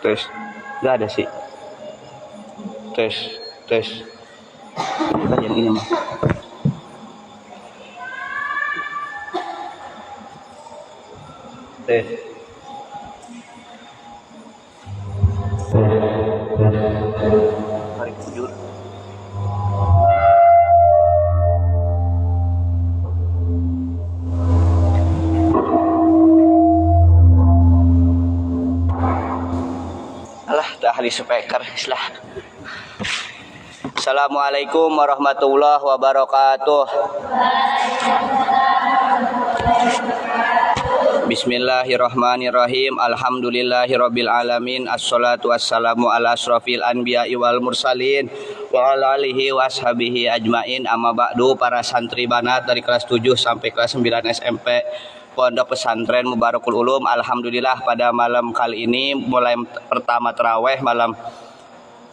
tes. Nggak ada sih. Tes. Kita yang ini mah. Tes. Mari jujur. Alah, dah ahli speaker islah. Assalamualaikum warahmatullahi wabarakatuh. Bismillahirrahmanirrahim. Alhamdulillahirabbil alamin. Assalatu wassalamu ala asrofil anbiya'i wal mursalin wa ala alihi washabihi ajmain. Amma ba'du, para santri banat dari kelas 7 sampai kelas 9 SMP Pondok Pesantren Mubarakul Ulum. Alhamdulillah pada malam kali ini mulai pertama tarawih malam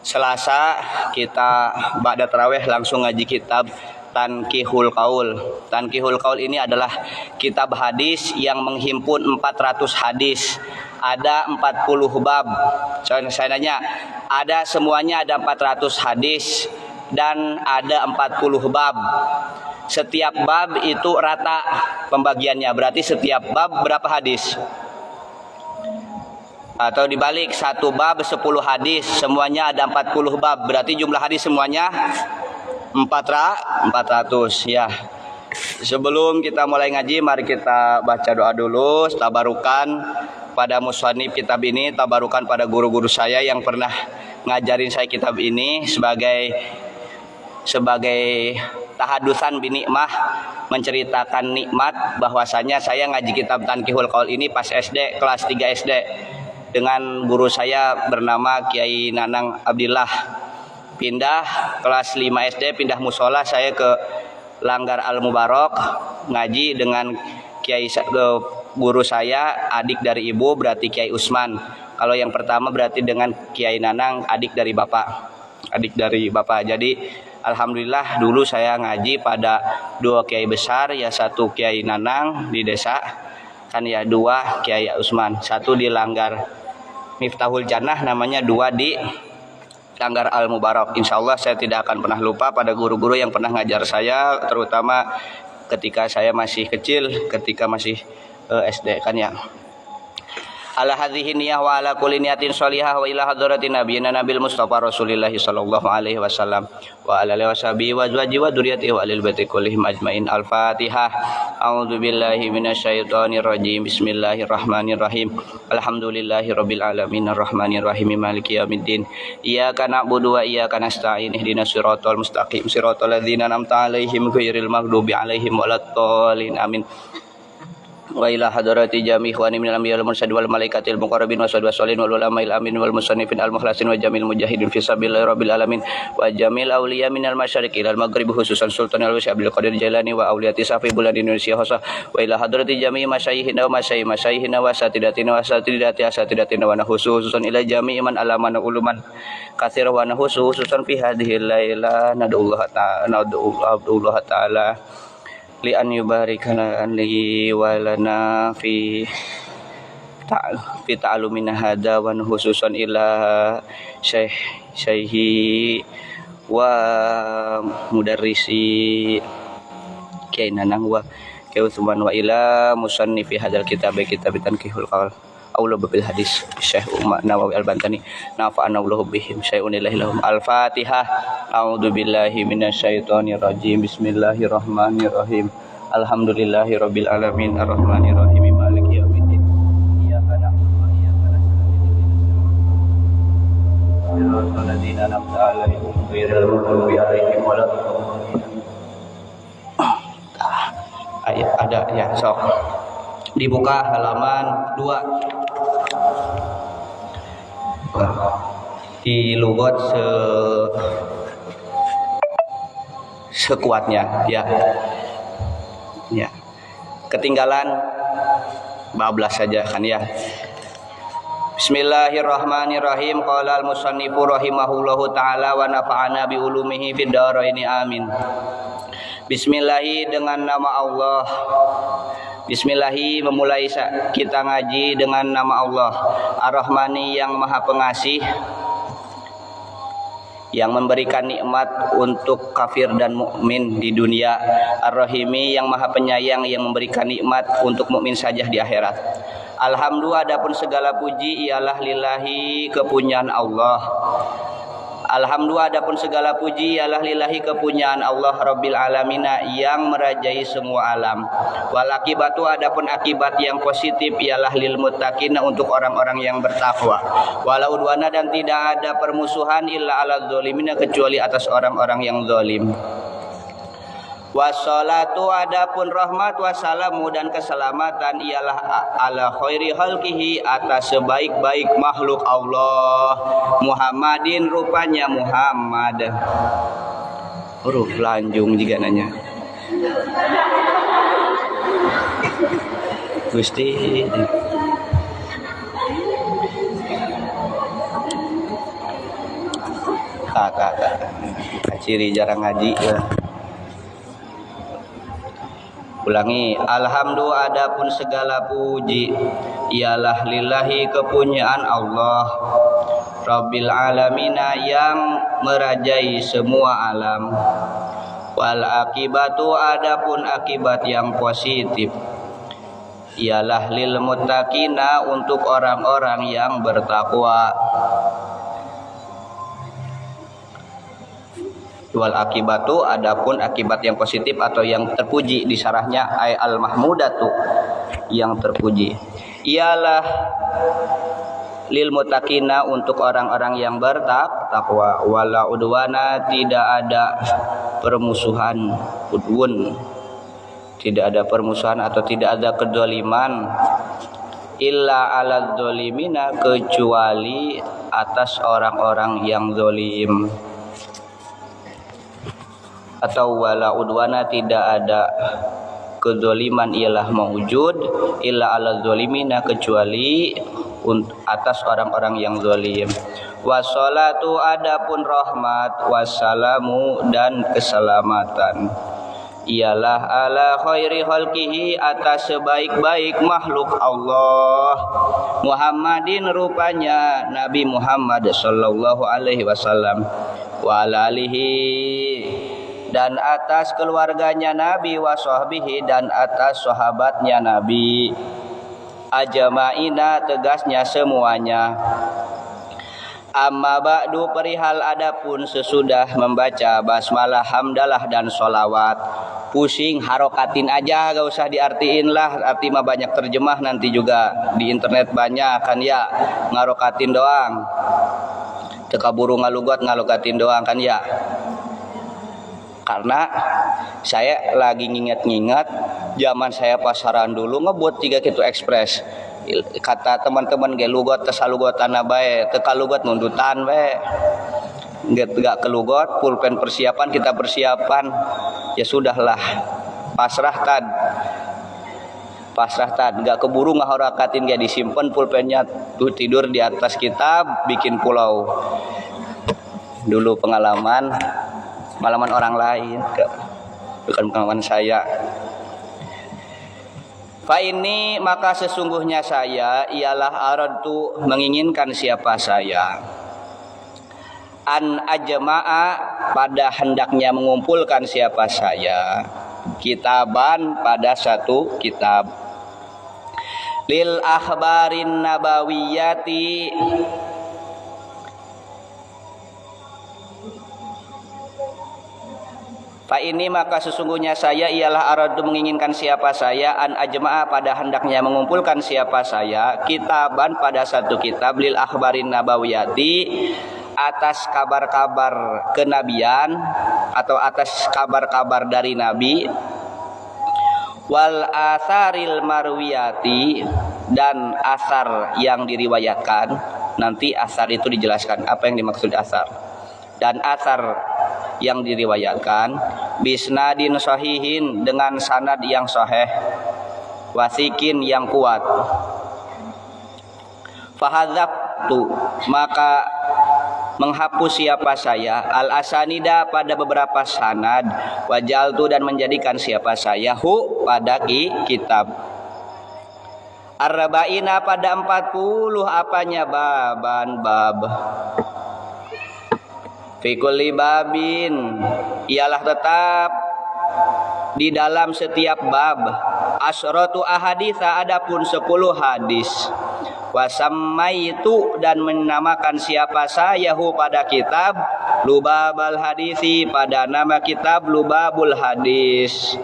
Selasa, kita ba'da tarawih langsung ngaji kitab Tankihul Qaul. Tankihul Qaul ini adalah kitab hadis yang menghimpun 400 hadis. Ada 40 bab. Saya nanya, ada semuanya ada 400 hadis dan ada 40 bab. Setiap bab itu rata pembagiannya. Berarti setiap bab berapa hadis? Atau dibalik, satu bab 10 hadis, semuanya ada 40 bab. Berarti jumlah hadis semuanya 400 ya. Sebelum kita mulai ngaji, mari kita baca doa dulu. Tabarukan pada musannif kitab ini, tabarukan pada guru-guru saya yang pernah ngajarin saya kitab ini sebagai tahadusan binikmah, menceritakan nikmat bahwasanya saya ngaji kitab Tankihul Qaul ini pas SD, kelas 3 SD dengan guru saya bernama Kiai Nanang Abdillah. Pindah kelas 5 SD, pindah musola saya ke Langgar Al Mubarak ngaji dengan guru saya, adik dari ibu berarti Kiai Usman. Kalau yang pertama berarti dengan Kiai Nanang, adik dari bapak. Jadi alhamdulillah dulu saya ngaji pada dua kiai besar, ya satu Kiai Nanang di desa kan ya, dua Kiai Usman, satu di Langgar Miftahul Jannah namanya, dua di Langgar Al Mubarak. Insya Allah saya tidak akan pernah lupa pada guru-guru yang pernah ngajar saya, terutama ketika saya masih kecil, ketika masih SD kan ya. Ala hadhihi niyah wa ala kulli niyatin sholihah wa ila hadratin nabiyina nabil mustafa rasulillah sallallahu alaihi wasallam wa ala alihi washabihi wa azwajihi wa dzurriyyatihi wa alil baiti kullihim ajmain. Al-Fatihah. A'udzu billahi minasyaitonir rajim. Bismillahirrahmanirrahim. Alhamdulillahirabbil alamin arrahmanir rahim maliki yaumiddin. Iyyaka na'budu wa iyyaka nasta'in. Ihdinas siratal mustaqim siratal ladzina an'amta 'alaihim ghairil maghdubi 'alaihim waladdallin. Amin. Wa ila hadrati jami ikhwani minal anbiya wal mursalin wal malaikatil muqarrabin wa sholin wal ulama'il amin wal musannifin al mukhlasin wa jamil mujahidin fi sabilillahi rabbil alamin wa jamil awliya minal masyariqi ilal maghrib khususan Sultan al-Wasi Abdul Qadir Jailani wa awliyati safi bulan Indonesia khasa wa ila hadrati jami masyayikhina wa masyayikhina wa satidatina wa khususan ila jami man alamana uluman katsira wa khususan fi hadhihi laila nad'ullah ta'ala li an yubarikana li walana fi ta'alumina hada wa khususan ila syaihi wa mudarrisi Kiai Nanang wa Kiai Utsman wa ila musannifi hadzal kitab Tankihul Qaul aula bil hadis Syekh Umar Nawawi Al-Bantani nafa'ana Allahu bihim syai'un ilahilahum. Al-Fatihah. A'udzu billahi minasyaitonir rajim. Bismillahirrahmanirrahim. Alhamdulillahirabbil alamin arrahmanir rahim maliki yaumiddin. Iyyaka na'budu wa iyyaka nasta'in. Shiratal ladzina an'amta 'alaihim ghairil maghdubi 'alaihim waladdallin. Ayat ada ya, sok dibuka halaman 2 di lugot sekuatnya ya. Ketinggalan 12 saja kan ya. Bismillahirrahmanirrahim. Qala al-musannifu rahimahullahu ta'ala wa nafa'ana bi ulumihi fid dharaini amin. Bismillahi, dengan nama Allah. Bismillahi, memulai kita ngaji dengan nama Allah Ar-Rahmani yang Maha Pengasih, yang memberikan nikmat untuk kafir dan mukmin di dunia. Ar-Rahimi yang Maha Penyayang, yang memberikan nikmat untuk mukmin saja di akhirat. Alhamdulillah, adapun segala puji ialah lillahi, kepunyaan Allah. Alhamdulillah, adapun segala puji ialah lillahi, kepunyaan Allah Rabbil Alamina, yang merajai semua alam. Wal akibatu, adapun akibat yang positif ialah lil muttaqina, untuk orang-orang yang bertakwa. Wala udwana, dan tidak ada permusuhan illa ala zalimina, kecuali atas orang-orang yang zalim. Wassalatu, adapun rahmat, wassalamu, dan keselamatan ialah ala khairi khalqihi, atas sebaik-baik makhluk Allah, Muhammadin, rupanya Muhammad. Huruf lanjung juga nanya Gusti. Kakak ciri jarang ngaji ya. Ulangi. Alhamdulillah, adapun segala puji ialah lillahi, kepunyaan Allah Rabbil Alamina, yang merajai semua alam. Wal akibatu, adapun akibat yang positif ialah lil muttaqina, untuk orang-orang yang bertakwa. Wal akibatu, adapun akibat yang positif atau yang terpuji, di sarahnya ay al mahmudatu, yang terpuji, ialah lil muttaqina, untuk orang-orang yang bertakwa. Wala udwana, tidak ada permusuhan, udwun, tidak ada permusuhan atau tidak ada kedzaliman, illa ala dzalimina, kecuali atas orang-orang yang zalim. Atau wala udwana, tidak ada kedzaliman ialah mawujud, illa ala zalimina, kecuali atas orang-orang yang zalim. Wassalatu, adapun rahmat, wassalamu, dan keselamatan ialah ala khairi khalqihi, atas sebaik-baik makhluk Allah, Muhammadin, rupanya Nabi Muhammad sallallahu alaihi wasallam. Wa ala alihi, dan atas keluarganya Nabi, wa sahbihi, dan atas sahabatnya Nabi, ajma'ina, tegasnya semuanya. Amma ba'du, perihal adapun sesudah membaca basmalah, hamdalah, dan sholawat. Pusing, harokatin aja, gak usah diartiin lah, arti mah banyak terjemah, nanti juga di internet banyak kan ya, ngarokatin doang. Teka buru ngalugot, ngalokatin doang kan ya. Karena saya lagi nginget-nginget zaman saya pasaran dulu ngebut 3 gitu ekspres. Kata teman-teman ge lugot tesalugotan bae, teka lugot nundutan bae. Gak kelugot, pulpen persiapan, kita persiapan. Ya sudahlah, pasrah tad, gak keburu ngahorakatin, gak disimpan pulpennya, tuh tidur di atas kitab, bikin pulau. Dulu pengalaman orang lain, bukan pengalaman saya. Fa ini, maka sesungguhnya saya ialah aradtu, menginginkan siapa saya, an ajma'a, pada hendaknya mengumpulkan siapa saya, kitaban, pada satu kitab, lil akhbarin nabawiyati, fa ini, maka sesungguhnya saya ialah aradu, menginginkan siapa saya, an ajma'a, pada hendaknya mengumpulkan siapa saya, kitaban, pada satu kitab, lil akhbarin nabawiyati, atas kabar-kabar kenabian atau atas kabar-kabar dari Nabi, wal asaril marwiyati, dan asar yang diriwayatkan. Nanti asar itu dijelaskan apa yang dimaksud asar. Dan asar yang diriwayatkan, bisnadin sahihin, dengan sanad yang sahih, wasikin, yang kuat. Fahadzabtu, maka menghapus siapa saya, al asanida, pada beberapa sanad, wajaltu, dan menjadikan siapa saya, hu, pada kitab, Arba'ina pada 40 apanya baban bab. Fi kulli babin ialah tetap di dalam setiap bab asyratu ahaditsa adapun 10 hadis. Wasammaitu dan menamakan siapa sayahu pada kitab lubabal hadisi pada nama kitab lubabul hadis.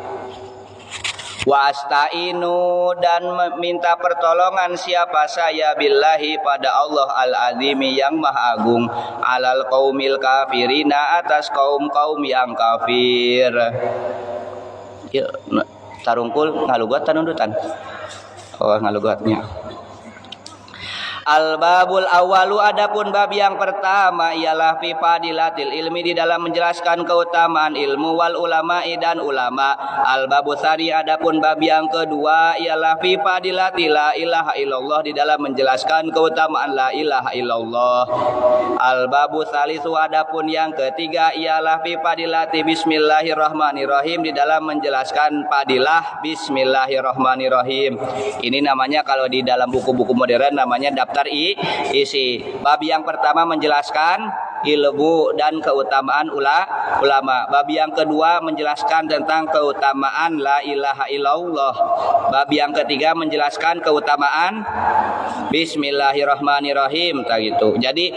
Wa astainu dan minta pertolongan siapa saya billahi pada Allah al-azimi yang maha agung alal qaumil kafirina atas kaum-kaum yang kafir. Yuk tarungkul ngalugat tanundutan. Oh ngalugatnya. Al-babul awalu adapun bab yang pertama ialah fi fadilatil ilmi di dalam menjelaskan keutamaan ilmu wal ulama'i dan ulama. Al-babu tsani adapun bab yang kedua ialah fi fadilatil la ilaha illallah di dalam menjelaskan keutamaan la ilaha illallah. Al-babu tsalisu adapun yang ketiga ialah fi fadilati bismillahirrahmanirrahim di dalam menjelaskan fadilah bismillahirrahmanirrahim. Ini namanya kalau di dalam buku-buku modern namanya daftar isi. Bab yang pertama menjelaskan ilmu dan keutamaan ulama. Bab yang kedua menjelaskan tentang keutamaan la ilaha illallah. Bab yang ketiga menjelaskan keutamaan bismillahirrahmanirrahim gitu. Jadi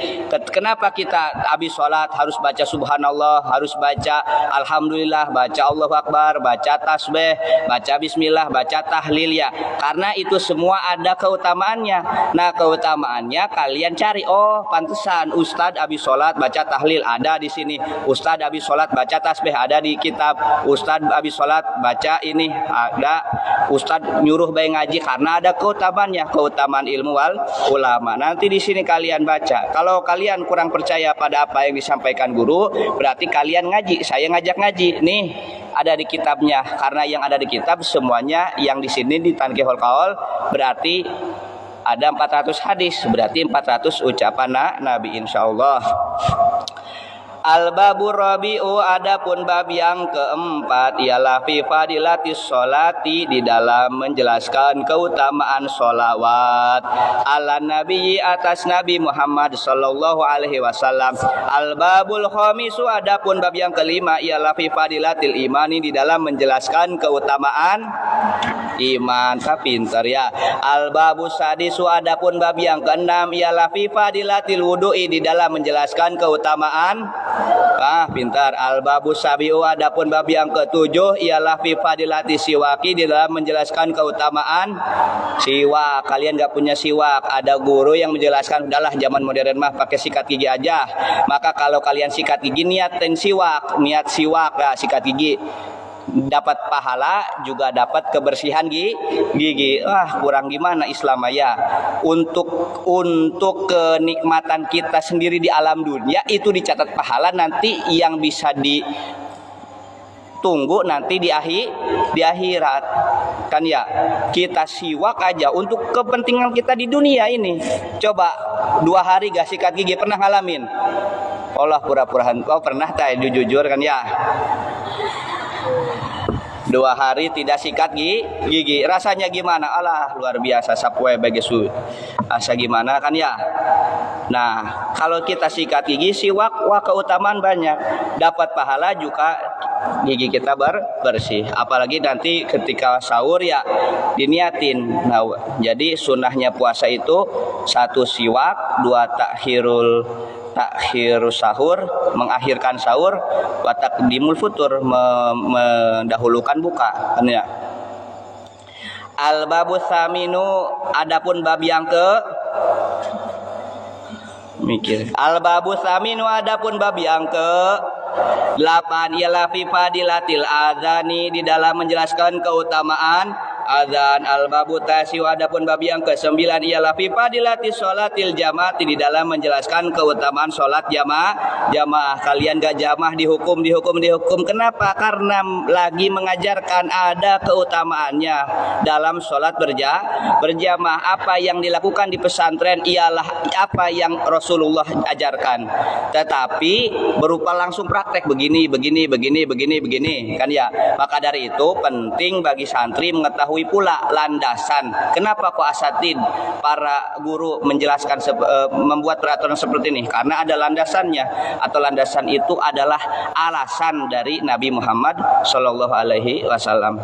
kenapa kita habis sholat harus baca subhanallah, harus baca alhamdulillah, baca Allahu akbar, baca tasbih, baca bismillah, baca tahlil ya? Karena itu semua ada keutamaannya. Nah keutamaannya kalian cari. Oh pantesan Ustadz habis sholat baca tahlil ada di sini. Ustadz habis sholat baca tasbih ada di kitab. Ustadz habis sholat baca ini ada. Ustadz nyuruh bayi ngaji karena ada keutamaannya, keutamaan ilmu wal ulama. Nanti di sini kalian baca. Kalau kalian kurang percaya pada apa yang disampaikan guru, berarti kalian ngaji. Saya ngajak ngaji. Nih ada di kitabnya. Karena yang ada di kitab semuanya yang di sini di Tanqihul Qaul berarti ada 400 hadis, berarti 400 ucapan Nabi insyaallah. Al-babu rabi'u adapun bab yang keempat ialah fi fadilatis sholati di dalam menjelaskan keutamaan sholawat ala nabi atas Nabi Muhammad sallallahu alaihi wasallam. Al-babul khamisu adapun bab yang kelima ialah fi fadilatil imani di dalam menjelaskan keutamaan iman. Pintar ya. Al-babu sadisu adapun bab yang keenam ialah fi fadilatil wudu'i di dalam menjelaskan keutamaan pintar. Al-babu sabiu adapun bab yang ketujuh ialah fi fadilati siwaki di dalam menjelaskan keutamaan siwak. Kalian gak punya siwak, ada guru yang menjelaskan udahlah zaman modern mah pakai sikat gigi aja. Maka kalau kalian sikat gigi niatin siwak, niat siwak ya, sikat gigi. Dapat pahala juga dapat kebersihan gigi. Kurang gimana Islam ya. Untuk kenikmatan kita sendiri di alam dunia itu dicatat pahala nanti yang bisa ditunggu nanti di akhirat kan ya. Kita siwak aja untuk kepentingan kita di dunia ini. Coba 2 hari gak sikat gigi, pernah ngalamin? Allah pura-pura kau pernah jujur kan ya. 2 hari tidak sikat gigi rasanya gimana? Alah luar biasa sapue begesu asa gimana kan ya. Nah kalau kita sikat gigi siwak, wah keutamaan banyak, dapat pahala juga gigi kita bersih. Apalagi nanti ketika sahur ya diniatin. Nah jadi sunnahnya puasa itu 1 siwak, 2 takhir sahur, mengakhirkan sahur, wa taqdimul futur, mendahulukan buka kan ya. Al-babu tsaminu adapun bab yang Al-babu tsaminu adapun bab yang ke-8 ialah fi fadilatil adzani di dalam menjelaskan keutamaan azan. Al-babu tasiu adapun bab yang ke-9 ialah fi fadilatis sholatil jamaati di dalam menjelaskan keutamaan sholat jamaah. Kalian gak jamaah dihukum. Kenapa? Karena lagi mengajarkan ada keutamaannya dalam sholat berjamaah. Apa yang dilakukan di pesantren ialah apa yang Rasulullah ajarkan, tetapi berupa langsung praktek begini kan ya. Maka dari itu penting bagi santri mengetahui diketahui pula landasan kenapa kok asatid para guru menjelaskan membuat peraturan seperti ini, karena ada landasannya, atau landasan itu adalah alasan dari Nabi Muhammad Shallallahu Alaihi Wasallam.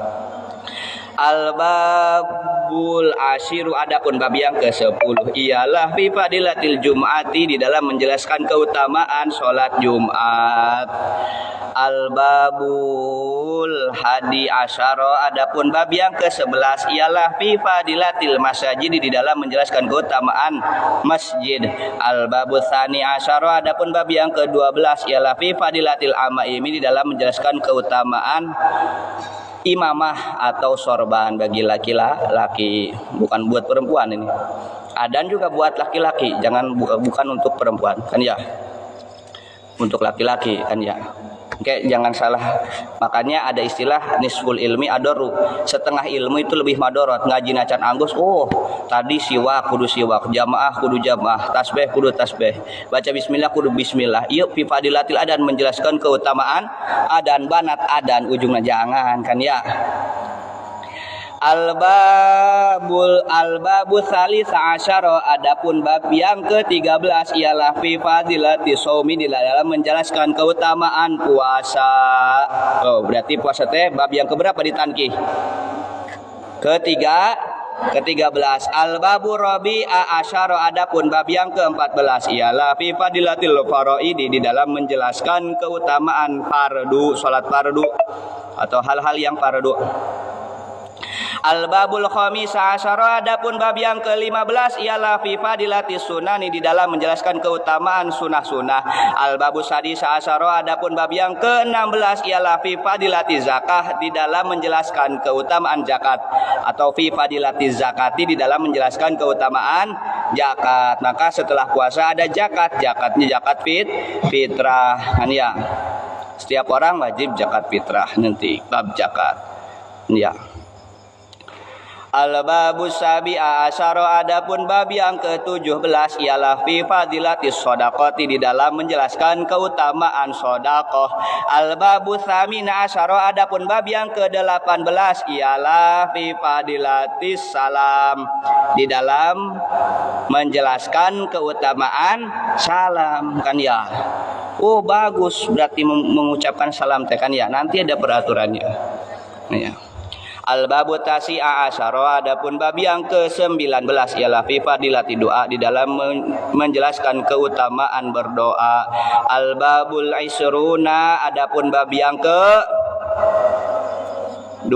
Al-babul asyiru, adapun bab yang ke-10 ialah fi fadilatil jum'ati, di dalam menjelaskan keutamaan sholat Jumat. Al-babul hadi asyara, adapun bab yang ke-11 ialah fi fadilatil masajid, di dalam menjelaskan keutamaan masjid. Al-babul tsani asyara, adapun bab yang ke-12 ialah fi fadilatil amaimi, di dalam menjelaskan keutamaan imamah atau sorban bagi laki-laki, bukan buat perempuan ini. Adan juga buat laki-laki, bukan untuk perempuan kan ya, untuk laki-laki kan ya. Oke, jangan salah. Makanya ada istilah nisful ilmi adoru, setengah ilmu itu lebih madorot. Ngaji nacan anggus, tadi siwak kudu siwak, jamaah kudu jamaah, tasbih kudu tasbih, baca bismillah kudu bismillah. Yuk fi fadilatil adan, menjelaskan keutamaan adan, banat adan, ujungnya jangan kan ya. Al-babu salisa asyara, adapun bab yang ke-13 ialah fi fadilati shaumi, di dalam menjelaskan keutamaan puasa. Berarti puasa teh bab yang keberapa di tankih? Ke-13. Al-babu rabi'a asyara, adapun bab yang ke-14 ialah fi fadilatil faraidi, di dalam menjelaskan keutamaan fardu, salat fardu atau hal-hal yang fardu. Al-babul khamis asyara, adapun bab yang ke-15 ialah fi fadilatis sunani, di dalam menjelaskan keutamaan sunah-sunah. Al-babus sadis asyara, adapun bab yang ke-16 ialah fi fadilatiz zakah, di dalam menjelaskan keutamaan zakat, atau fi fadilatiz zakati, di dalam menjelaskan keutamaan zakat. Maka setelah puasa ada zakat, zakatnya zakat fitrah kan ya. Setiap orang wajib zakat fitrah nanti bab zakat ya. Al-babus sabi'a asyara, adapun bab yang ke-17 ialah fi fadilatis shadaqati, di dalam menjelaskan keutamaan sedekah. Al-babus tsamina asyara, adapun bab yang ke-18 ialah fi fadilatis salam, di dalam menjelaskan keutamaan salam kan ya. Bagus, berarti mengucapkan salam teh kan ya, nanti ada peraturannya ya. Al-babu tasi'a asyara, adapun bab yang ke-19 ialah fi fadilati doa, di dalam menjelaskan keutamaan berdoa. Al-babul isruna, adapun bab yang ke-20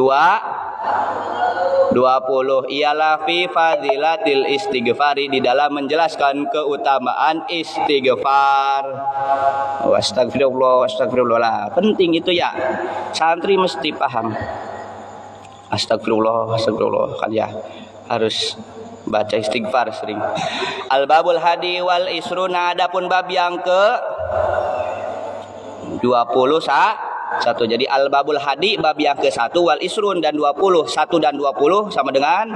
ialah fi fadilatil istighfari, di dalam menjelaskan keutamaan istighfar. Astagfirullah, astagfirullah. Penting itu ya. Santri mesti paham. Astagfirullah, astagfirullah kan ya, harus baca istighfar sering. Al-babul hadi wal isruna, adapun bab yang ke-21. Jadi al-babul hadi bab yang ke-1, wal isrun dan 20, 1 dan 20 sama dengan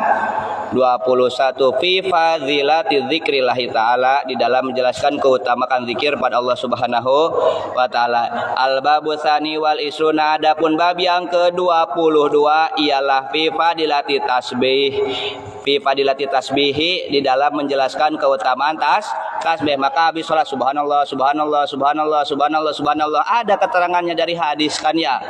21 fi fadzilati dzikrillahi taala, di dalam menjelaskan keutamaan zikir pada Allah Subhanahu wa taala. Al-babu tsani wal isruna, adapun bab yang ke-22 ialah fi fadilati tasbih, fi fadilati tasbihi, di dalam menjelaskan keutamaan tasbih. Maka habis salat subhanallah subhanallah subhanallah subhanallah subhanallah, ada keterangannya dari hadis kan ya.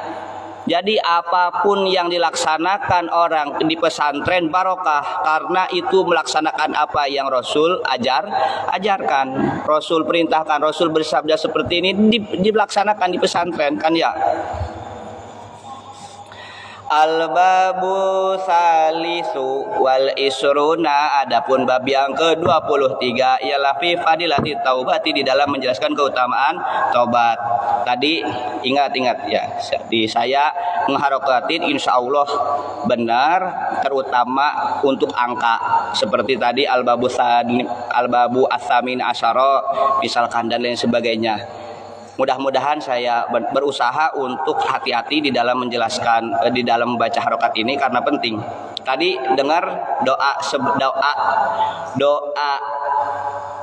Jadi apapun yang dilaksanakan orang di pesantren barokah, karena itu melaksanakan apa yang Rasul ajarkan, Rasul perintahkan, Rasul bersabda seperti ini, dilaksanakan di pesantren kan ya. Al-babu salisu wal isruna, adapun bab yang ke-23 ialah fi fadilati taubati, di dalam menjelaskan keutamaan taubat. Tadi ingat ya, saya mengharokatin insyaallah benar, terutama untuk angka seperti tadi al-babu as-samin asyara misalkan dan lain sebagainya. Mudah-mudahan saya berusaha untuk hati-hati di dalam menjelaskan, di dalam membaca harokat ini, karena penting. Tadi dengar doa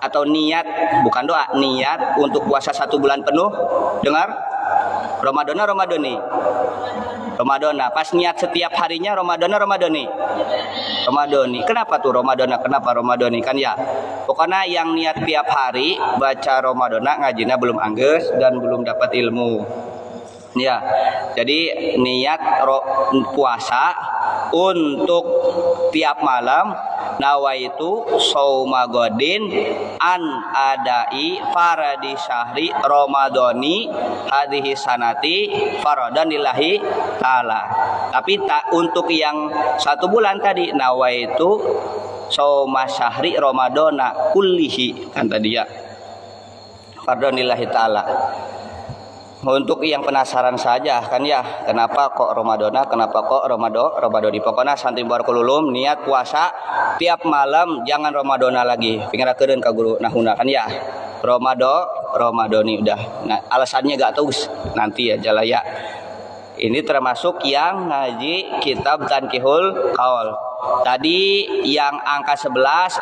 atau niat, bukan doa, niat untuk puasa 1 bulan penuh. Dengar? Ramadani Ramadana. Pas niat setiap harinya Ramadana Ramadani. Ramadani. Kenapa tuh Ramadana? Kenapa Ramadani kan ya? Pokoknya yang niat tiap hari baca Ramadana ngajina belum angges dan belum dapat ilmu. Ya. Jadi niat puasa untuk tiap malam nawaitu saumagodin an adai faradi syahri ramadhani hadhihi sanati faradan lillahi ta'ala. Tapi tak untuk yang 1 bulan tadi nawaitu sauma syahri ramadhana kullihi kan tadi ya, faradan lillahi ta'ala. Untuk yang penasaran saja kan ya, kenapa kok Ramadana, kenapa kok Ramadani. Pokoknya santri barakalulum niat puasa tiap malam, jangan Ramadana lagi. Pingirakeun ka guru nahuna kan ya. Ramadani udah. Nah, alasannya gak tahu nanti ya jalaya. Ini termasuk yang ngaji kitab Tanqihul Qaul. Tadi yang angka 11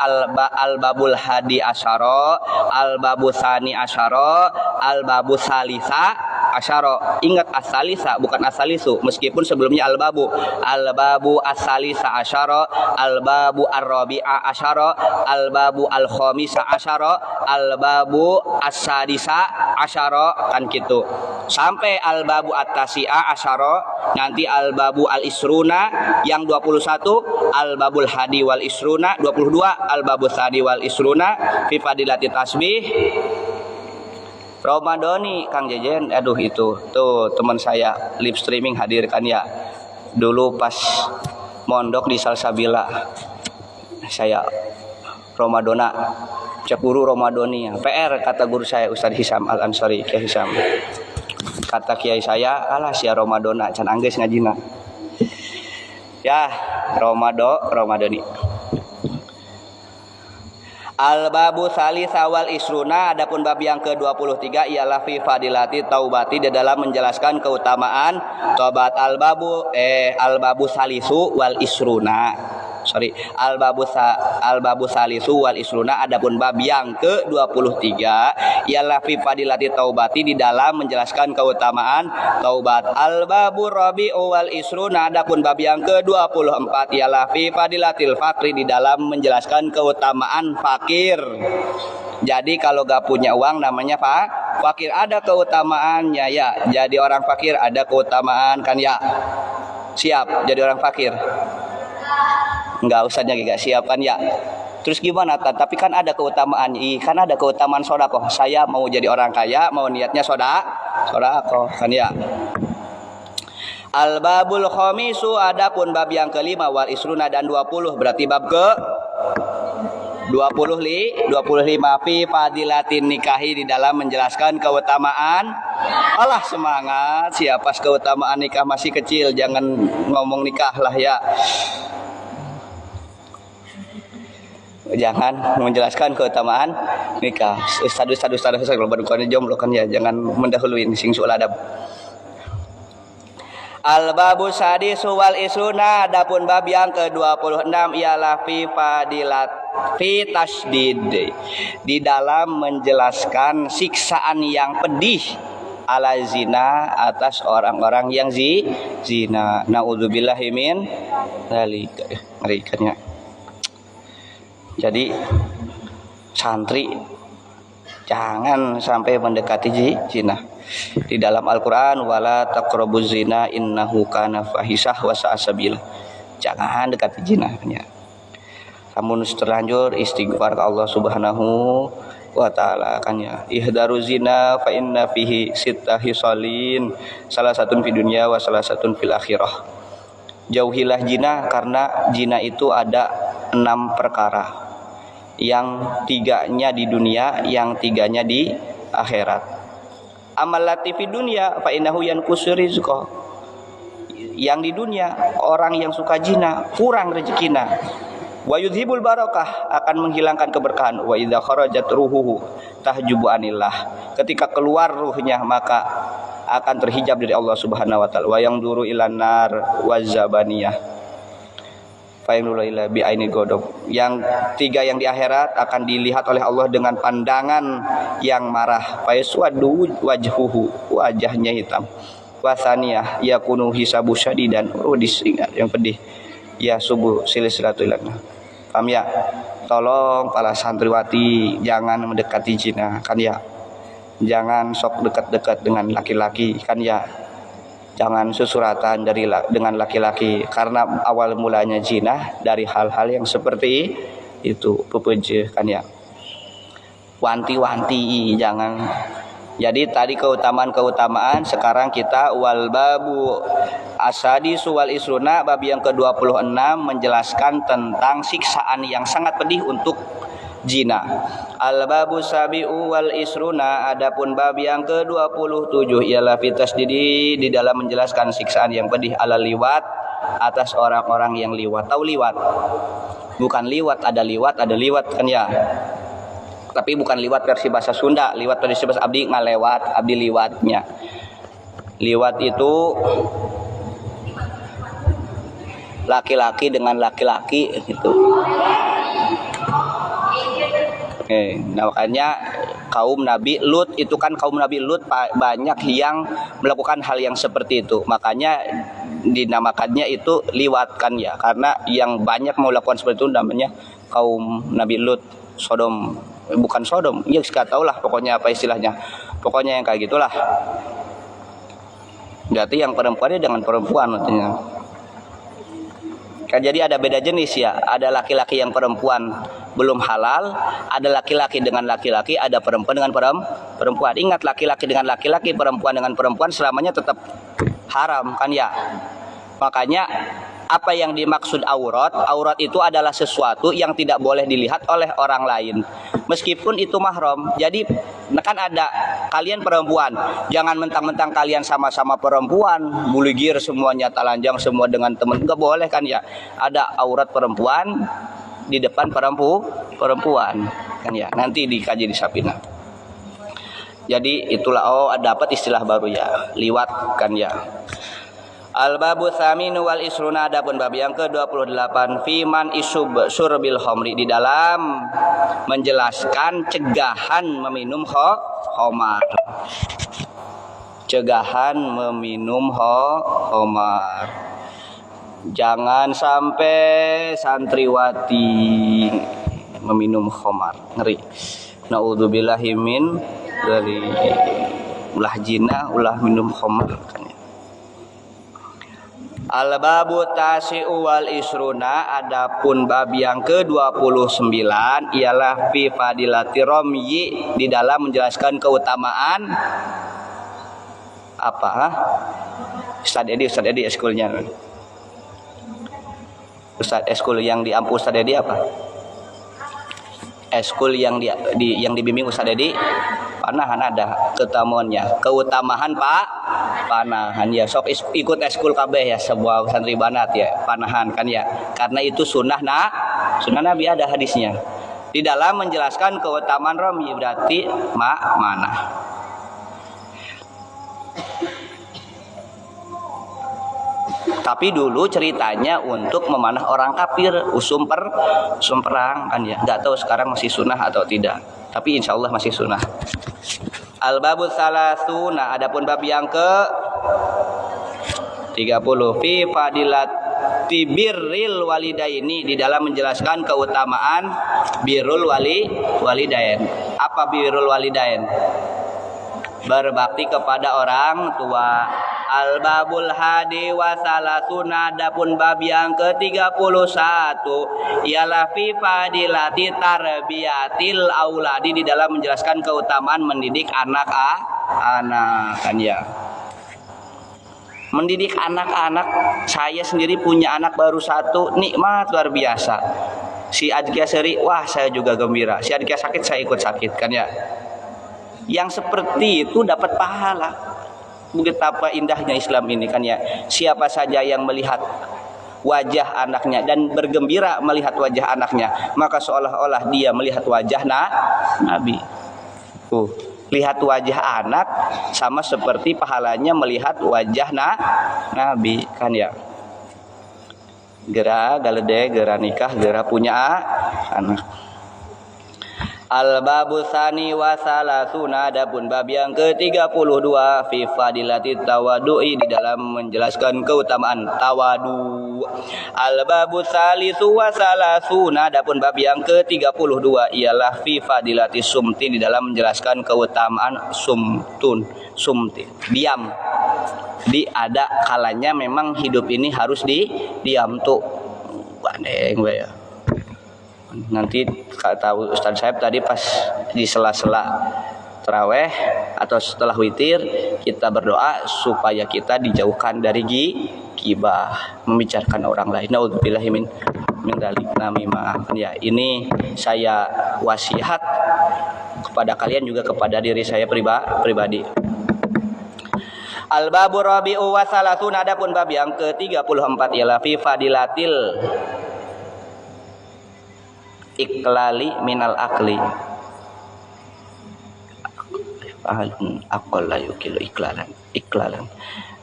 al-babul hadi asyara, al-babu tsani asyara, al-babu salisa asyara. Ingat as-salisa bukan as-salisu, meskipun sebelumnya al-babu. Al-babu as-salisa asyara, al-babu ar-rabi'a asyara, al-babu al-khamisa asyara, al-babu as-sadisa asyara kan gitu. Sampai al-babu at-tasi'a asyara, nanti al-babu al-isruna yang 21, al-babul hadi wal isruna 22, al-babul hadi wal isruna fi fadilati tasbih Ramadhani. Kang Jejen, aduh itu tuh teman saya live streaming hadir kan ya, dulu pas mondok di Salsabila saya Ramadhana cek guru Ramadhani ya. PR kata guru saya Ustadz Hisam Al Ansari, Kiai Hisam, kata kiai saya alah sia Ramadhana can anggeus ngajina ya. Ramadhani. Al-babu salisa wal isruna, adapun bab yang ke-23 ialah fi fadilati taubati, di dalam menjelaskan keutamaan tobat. Al-babu salisu wal isruna. Al-babu salisu wal isruna, adapun bab yang ke-23 ialah fi fadilati taubati, di dalam menjelaskan keutamaan taubat. Al-babu rabi'u wal isruna, adapun bab yang ke-24 ialah fi fadilatil fakri, di dalam menjelaskan keutamaan fakir. Jadi kalau gak punya uang namanya fakir, ada keutamaannya ya. Jadi orang fakir ada keutamaan kan ya. Siap jadi orang fakir? Enggak usah gak siap kan ya. Terus gimana kan? Tapi kan ada keutamaan. Kan ada keutamaan sedekah. Saya mau jadi orang kaya, mau niatnya sedekah kan ya. Al-babul khamisu, adapun bab yang kelima wal isruna dan 20, berarti bab ke 25 fi fadilatin nikahi, di dalam menjelaskan keutamaan. Alah semangat, siapa keutamaan nikah masih kecil, jangan ngomong nikah lah ya. Jangan menjelaskan keutamaan nikah. Ustaz kalau berkorban jomblo kan ya, jangan mendahului sing sul adab. Al-babu sadisu wal isruna, adapun bab yang ke-26 ialah fi fadilat fi tasdid, di dalam menjelaskan siksaan yang pedih ala zina, atas orang-orang yang zina. Naudzubillahi min dzalika. Ngerikannya. Jadi santri jangan sampai mendekati zina. Di dalam Al-Qur'an wala taqrabuz zina innahu kana fahisah wa sa'a sabila. Jangan dekati zina ya. Namun terlanjur istighfar ke Allah Subhanahu wa taala kan ya. Ihdaru zina fa inna fihi sitta hisalin, salah satun fi dunya wa salah satun fil akhirah. Jauhilah zina, karena zina itu ada 6 perkara. Yang 3-nya di dunia, yang 3-nya di akhirat. Amal latifi dunia fa innahu yanqusu rizqa. Yang di dunia, orang yang suka zina kurang rezekina. Wa yudhibul barakah, akan menghilangkan keberkahan. Wa idza kharajat ruhuhu tahjubu anillah, ketika keluar ruhnya maka akan terhijab dari Allah Subhanahu wa taala. Wa yangduru ilan nar wazabaniyah fa yanzuru ila bi aini godob. Yang 3 yang di akhirat akan dilihat oleh Allah dengan pandangan yang marah. Fa yaswadu wajhuhu, wajahnya hitam. Wasaniyah yakunu hisabu syadidan. Oh disingat yang pedih. Ya subuh silsilatul lana. Paham ya? Tolong para santriwati jangan mendekati zina kan ya. Jangan sok dekat-dekat dengan laki-laki kan ya. Jangan susuratan dengan laki-laki karena awal mulanya zina dari hal-hal yang seperti itu pepeje kan ya. Wanti-wanti jangan. Jadi tadi keutamaan, sekarang kita wal babu asadi suwal isruna, bab yang ke-26 menjelaskan tentang siksaan yang sangat pedih untuk zina. Al babu sabi'u wal isruna, adapun bab yang ke-27 ialah fitas di dalam menjelaskan siksaan yang pedih ala liwat atas orang-orang yang liwat. Tahu liwat? Bukan liwat, ada liwat kan ya. Tapi bukan liwat versi bahasa Sunda, liwat versi bahasa abdi ngalewat, abdi liwatnya. Liwat itu laki-laki dengan laki-laki gitu. Oke, nah makanya kaum Nabi Lut itu kan kaum Nabi Lut banyak yang melakukan hal yang seperti itu. Makanya dinamakannya itu liwat kan ya, karena yang banyak melakukan seperti itu namanya kaum Nabi Lut. Sodom, bukan Sodom, ya nggak tahu lah pokoknya apa istilahnya, pokoknya yang kayak gitulah. Berarti yang perempuannya dengan perempuan artinya. Kan jadi ada beda jenis ya, ada laki-laki yang perempuan belum halal, ada laki-laki dengan laki-laki, ada perempuan dengan perempuan. Ingat, laki-laki dengan laki-laki, perempuan dengan perempuan selamanya tetap haram kan ya. Makanya apa yang dimaksud aurat? Aurat itu adalah sesuatu yang tidak boleh dilihat oleh orang lain, meskipun itu mahram. Jadi kan ada kalian perempuan, jangan mentang-mentang kalian sama-sama perempuan, buligir semuanya, telanjang semua dengan teman, nggak boleh kan ya. Ada aurat perempuan di depan perempuan kan ya. Nanti dikaji di Sapina. Jadi itulah dapat istilah baru ya, liwat kan ya. Al-babu tsaminu wal isruna, adapun bab yang ke-28 fiman isub surbil khamri, di dalam menjelaskan cegahan meminum khamar. Cegahan meminum khamar. Jangan sampai santriwati meminum khamar, ngeri. Naudzubillahi min dari ulah zina, ulah minum khamar. Al-babu tasi'u wal isruna, adapun bab yang ke-29 ialah fi fadilati romyi, di dalam menjelaskan keutamaan apa? Ustaz Edi eskulnya. Ustaz eskul yang di Ampu Ustaz Edi apa? Eskul yang dibimbing Ustaz Edi panahan, ada keutamaan panahan ya. Sok ikut eskul kabeh ya, sebuah santri banat ya, panahan kan ya, karena itu sunnah Nabi, ada hadisnya di dalam menjelaskan keutamaan romi, berarti mana. Tapi dulu ceritanya untuk memanah orang kafir, usum perang kan ya. Nggak tahu sekarang masih sunnah atau tidak, tapi insya Allah masih sunnah. Al-babu salasuna, adapun bab yang ke-30 fi fadilati birril walidaini, di dalam menjelaskan keutamaan birrul walidain. Apa birrul walidain? Berbakti kepada orang tua. Al-babul hadi wa salasuna, adapun bab yang ke-31 ialah fi fadilati tarbiyatil auladi, di dalam menjelaskan keutamaan mendidik anak kan ya. Mendidik anak-anak, saya sendiri punya anak baru satu, nikmat luar biasa. Si Adkia seri, wah saya juga gembira. Si Adkia sakit, saya ikut sakit kan ya. Yang seperti itu dapat pahala. Betapa indahnya Islam ini kan ya. Siapa saja yang melihat wajah anaknya dan bergembira melihat wajah anaknya, maka seolah-olah dia melihat wajah Nabi. Lihat wajah anak sama seperti pahalanya melihat wajah Nabi kan ya. Gera galede, gera nikah, gera punya anak. Al-babu tsani wa salasuna, adapun bab yang ke-32 fi fadilatit tawaddu'i, di dalam menjelaskan keutamaan tawadu. Al-babu tsalisu wa salasuna, adapun bab yang ke-32 ialah fi fadilatis sumti, di dalam menjelaskan keutamaan sumti, diam. Jadi ada kalanya memang hidup ini harus diam tuh. Bandeng we ya. Nanti kata Ustaz Saib tadi pas di sela-sela taraweh atau setelah witir kita berdoa supaya kita dijauhkan dari ghibah, membicarakan orang lain. Nauzubillahi min dzalik namimah. Ya, ini saya wasiat kepada kalian juga kepada diri saya pribadi. Al-babu rabi'u wa salatun, adapun bab yang ke-34 ialah fi fadilatil iklali minal akli. Ahlun aqall la yukilu iklalan.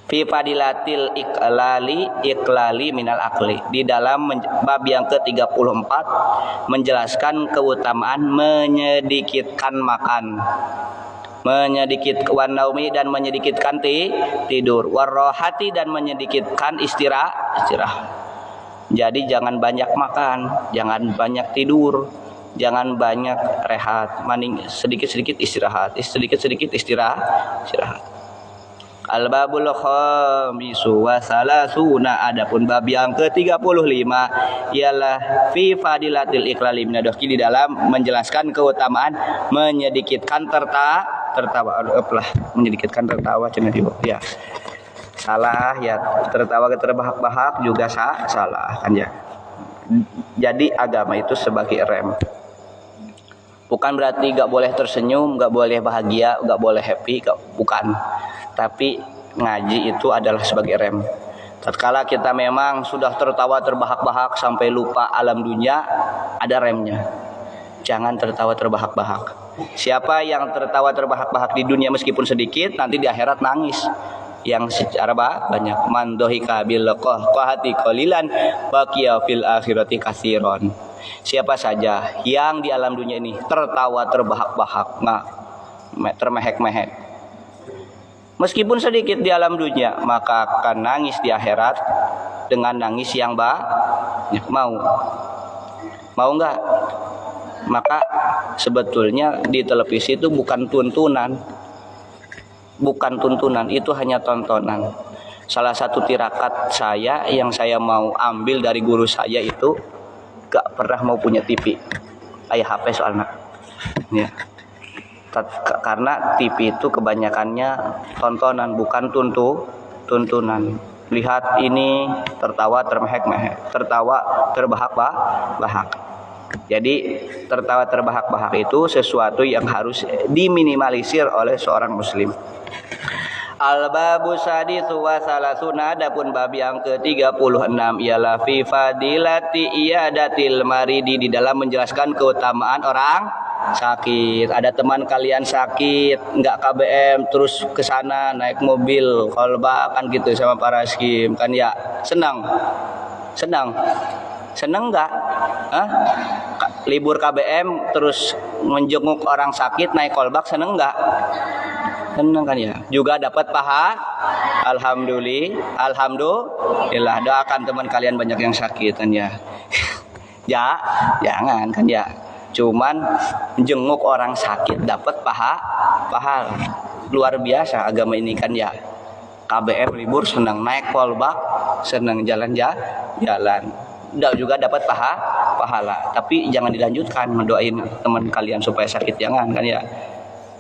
Fi fadilatil iklali minal akli. Di dalam bab yang ke-34 menjelaskan keutamaan menyedikitkan makan, menyedikitkan naumi dan menyedikitkan tidur, warrohati dan menyedikitkan istirahat. Jadi jangan banyak makan, jangan banyak tidur, jangan banyak rehat, mending sedikit-sedikit istirahat, sedikit-sedikit istirahat. Al-babul khamisu wa salasuna, adapun bab yang ke-35 ialah fi fadilatil iklali minadohki, di dalam menjelaskan keutamaan menyedikitkan tertawa. Menyedikitkan tertawa ya. Salah ya, tertawa terbahak-bahak juga salah kan ya. Jadi agama itu sebagai rem. Bukan berarti gak boleh tersenyum, gak boleh bahagia, gak boleh happy, bukan. Tapi ngaji itu adalah sebagai rem. Tatkala kita memang sudah tertawa terbahak-bahak sampai lupa alam dunia, ada remnya. Jangan tertawa terbahak-bahak. Siapa yang tertawa terbahak-bahak di dunia meskipun sedikit, nanti di akhirat nangis. Yang secara banyak, man dohika bil qahqahati qalilan baqiya fil akhirati katsiran. Siapa saja yang di alam dunia ini tertawa terbahak-bahak, termehek-mehek, meskipun sedikit di alam dunia, maka akan nangis di akhirat dengan nangis yang banyak. Mau enggak? Maka sebetulnya di televisi itu bukan tuntunan, itu hanya tontonan. Salah satu tirakat saya yang saya mau ambil dari guru saya itu, gak pernah mau punya TV, HP soalnya ya. Karena TV itu kebanyakannya tontonan, bukan tuntunan. Lihat ini tertawa termehek-mehek, tertawa terbahak-bahak. Jadi tertawa terbahak-bahak itu sesuatu yang harus diminimalisir oleh seorang muslim. Al-babu sadisu wa salasuna, adapun bab yang ke-36 ialah fi fadilati iyadatil maridi, di dalam menjelaskan keutamaan orang sakit. Ada teman kalian sakit, enggak KBM, terus ke sana naik mobil kolba kan gitu sama para skim kan ya. Senang enggak? Libur KBM terus menjenguk orang sakit naik kolbak, senang enggak? Senang kan ya. Juga dapat paha. Alhamdulillah. Doakan teman kalian banyak yang sakit kan ya. Ya, jangan kan ya. Cuman jenguk orang sakit dapat pahala. Luar biasa agama ini kan ya. KBM libur senang naik kolbak, senang jalan. Juga dapat pahala. Tapi jangan dilanjutkan mendoain teman kalian supaya sakit, jangan kan ya.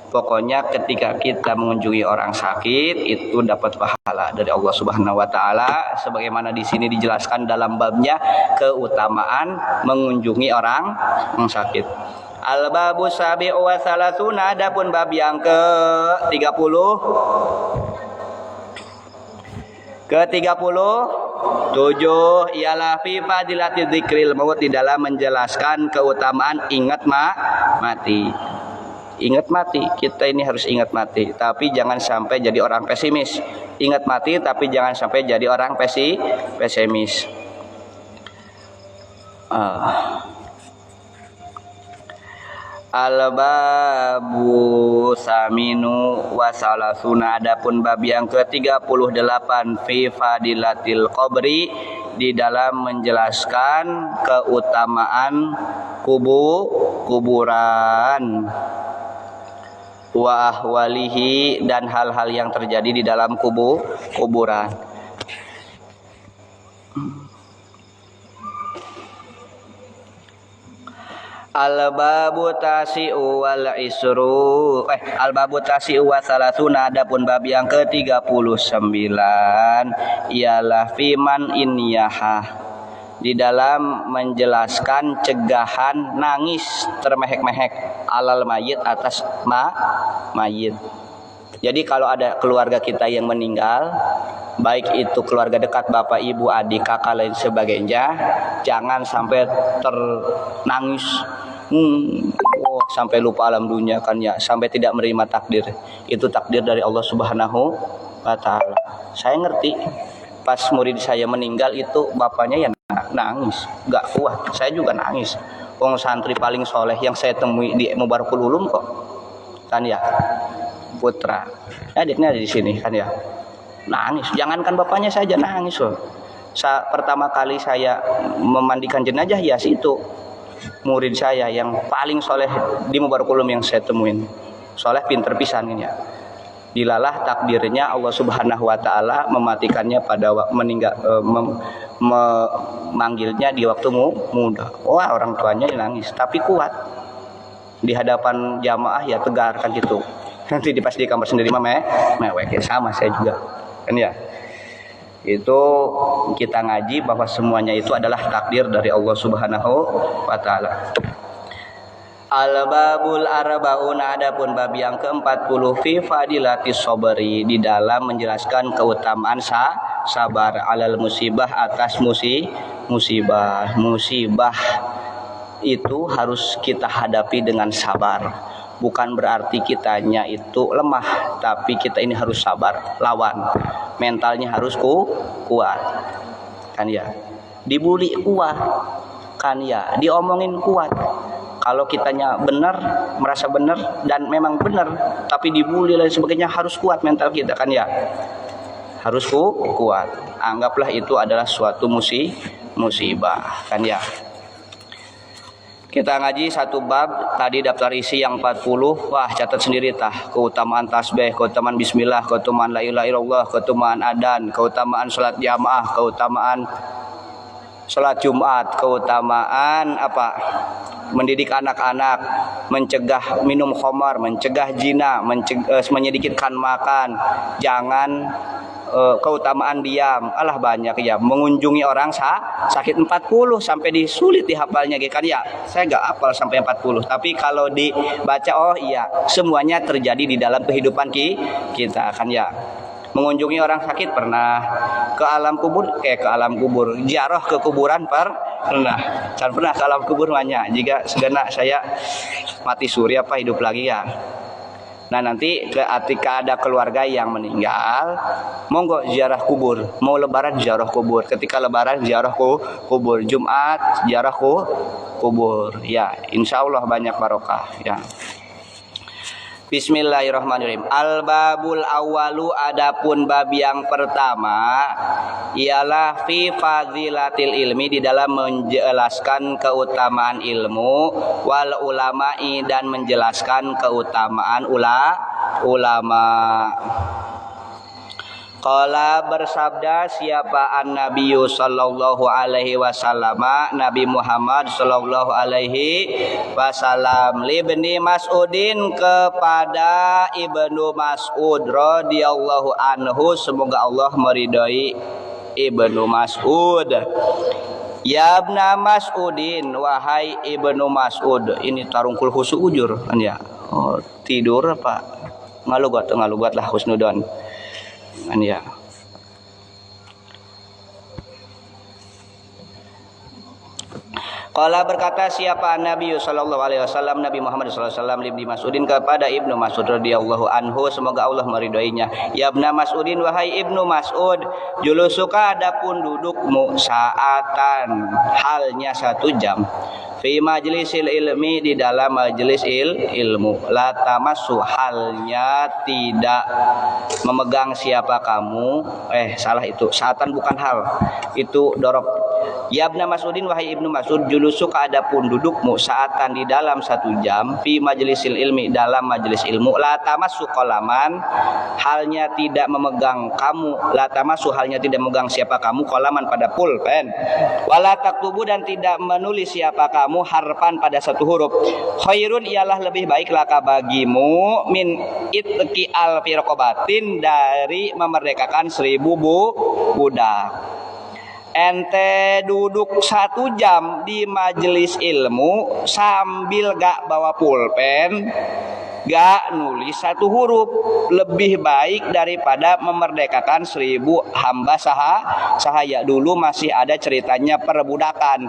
Pokoknya ketika kita mengunjungi orang sakit itu dapat pahala dari Allah Subhanahu wa taala, sebagaimana di sini dijelaskan dalam babnya keutamaan mengunjungi orang sakit. Al-babu sabi'u wa salasuna, adapun bab yang ke-30 ialah fi fadilati dzikril maut, di dalam menjelaskan keutamaan ingat mati. Ingat mati, kita ini harus ingat mati, tapi jangan sampai jadi orang pesimis. Ingat mati, tapi jangan sampai jadi orang pesimis. Al-babu saminu wa salasuna, adapun bab yang ke-38 fi fadilatil qabri, di dalam menjelaskan keutamaan kuburan, wa ahwalihi, dan hal-hal yang terjadi di dalam kuburan. Al-babu tasi'u wal isru al-babu tasi'u wa salasuna, adapun bab yang ke-39 ialah fiman inyaha, di dalam menjelaskan cegahan nangis termehek-mehek alal mayit, atas mayit. Jadi kalau ada keluarga kita yang meninggal, baik itu keluarga dekat, bapak, ibu, adik, kakak, lain sebagainya, jangan sampai ternangis, sampai lupa alam dunia kan ya, sampai tidak menerima takdir. Itu takdir dari Allah Subhanahu wa Ta'ala. Saya ngerti, pas murid saya meninggal itu bapaknya ya nangis, gak kuat. Saya juga nangis. Wong santri paling soleh yang saya temui di Mubarakul Ulum kok, kan ya, putra. Adiknya ada di sini kan ya, nangis. Jangankan bapaknya saja nangis loh. Pertama kali saya memandikan jenazah ya situ murid saya yang paling soleh di Mubarakul Ulum yang saya temuin. Soleh pinter pisan ya. Dilalah takdirnya Allah Subhanahu wa Ta'ala mematikannya pada meninggal, memanggilnya di waktu muda. Wah, orang tuanya nangis tapi kuat. Di hadapan jamaah ya tegar kan gitu. Nanti pas di kamar sendiri mah mewek ya, sama saya juga kan ya. Itu kita ngaji bahwa semuanya itu adalah takdir dari Allah Subhanahu wa Ta'ala. Al-babul arbauna, adapun bab yang ke-40 fi fadilatis sabri, di dalam menjelaskan keutamaan sabar alal musibah, atas musibah itu harus kita hadapi dengan sabar. Bukan berarti kitanya itu lemah, tapi kita ini harus sabar, lawan. Mentalnya harus kuat. Kan ya. Dibully kuat. Kan ya, diomongin kuat. Kalau kitanya benar, merasa benar dan memang benar, tapi dibully dan sebagainya, harus kuat mental kita kan ya. Harus kuat. Anggaplah itu adalah suatu musibah kan ya. Kita ngaji satu bab, tadi daftar isi yang 40. Wah, catat sendiri tah. Keutamaan tasbih, keutamaan bismillah, keutamaan la ilaha illallah, keutamaan adan, keutamaan salat jamaah, keutamaan salat Jumat, keutamaan apa? Mendidik anak-anak, mencegah minum khamar, mencegah zina, menyedikitkan makan, jangan keutamaan diam, alah banyak ya, mengunjungi orang sakit 40 sampai disulit dihafalnya kan ya. Saya nggak hafal sampai 40, tapi kalau dibaca oh iya, semuanya terjadi di dalam kehidupan kita kan ya. Mengunjungi orang sakit pernah, ke alam kubur, ziarah ke kuburan pernah. Kan pernah ke alam kubur banyak. Jika segenap saya mati suri apa hidup lagi ya. Nah nanti ketika ada keluarga yang meninggal, monggo ziarah kubur. Mau lebaran ziarah kubur. Ketika lebaran ziarah kubur. Jumat ziarah kubur. Ya, insya Allah banyak barokah. Ya. Bismillahirrahmanirrahim. Al-babul awalu, adapun bab yang pertama ialah fi fadilatil ilmi, di dalam menjelaskan keutamaan ilmu, wal ulama'i, dan menjelaskan keutamaan ulama. Qala, bersabda siapa an-nabiyyu sallallahu alaihi wasallam, Nabi Muhammad sallallahu alaihi wasallam, libni Mas'udin, kepada Ibnu Mas'ud radhiyallahu anhu, semoga Allah meridai Ibnu Mas'ud. Ya ibna Mas'udin, wahai Ibnu Mas'ud. Ini tarungkul khusu ujur kan ya. Oh, tidur apa? Ngalugat lah husnudon. Kan ya. Qala berkata siapa Nabi sallallahu alaihi wasallam, Nabi Muhammad sallallahu alaihi wasallam, Ibnu Mas'udin kepada Ibnu Mas'ud radhiyallahu anhu, semoga Allah meridhoinya. Ya Ibnu Mas'udin, wahai Ibnu Mas'ud, julusuka adapun dudukmu saatan, halnya 1 jam. Fi majlisil ilmi, di dalam majelis ilmu. La tamassu, halnya tidak memegang siapa kamu. Salah itu. Saatan bukan hal. Itu dorob. Ya Ibnu Mas'udin, wahai Ibnu Mas'ud, julusuk adapun dudukmu saatan, di dalam 1 jam. Fi majlisil ilmi, dalam majelis ilmu. La tamassu qalaman, halnya tidak memegang kamu. La tamassu, halnya tidak memegang siapa kamu qalaman, pada pulpen. Wala taktubu, dan tidak menulis siapa kamu harfan, pada 1 huruf. Khairun, ialah lebih baik laka bagimu min itqi alfi raqabatin, dari memerdekakan 1000 budak. Ente duduk 1 jam di majelis ilmu sambil gak bawa pulpen, gak nulis 1 huruf, lebih baik daripada memerdekakan 1000 hamba sahaya. Dulu masih ada ceritanya perbudakan.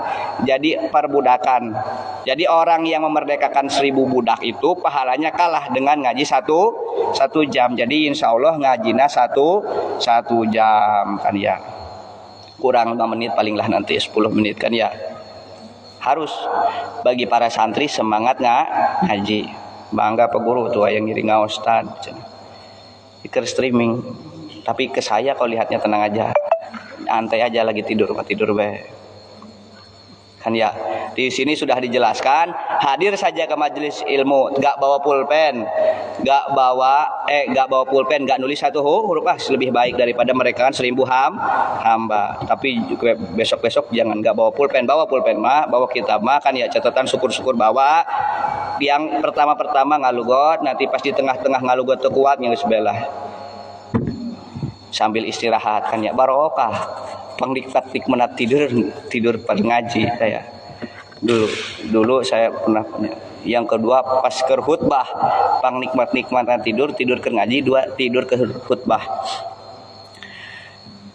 Jadi orang yang memerdekakan 1000 budak itu pahalanya kalah dengan ngaji satu jam. Jadi insya Allah ngajina satu jam kan ya. Kurang 5 menit paling lah, nanti 10 menit kan ya. Harus bagi para santri semangat ngaji. Bangga Pak Guru tuh yang ngiring Ustaz. Ikut streaming. Tapi ke saya kalau lihatnya tenang aja. Antai aja lagi tidur be. Kan ya. Di sini sudah dijelaskan, hadir saja ke majelis ilmu, gak bawa pulpen, gak bawa pulpen, gak nulis 1 huruf, lebih baik daripada mereka kan 1000 hamba. Tapi besok jangan gak bawa pulpen mah, bawa kitab mah kan ya, catatan syukur bawa. Yang pertama ngalugot, nanti pas di tengah-tengah ngalugot tuh kuat yang sebelah. Sambil istirahat kan ya, barokah. Pangdiktat menat tidur pada ngaji saya. Dulu saya pernah. Yang kedua pas ke khutbah, pang nikmat tidur ke ngaji, 2 tidur ke khutbah.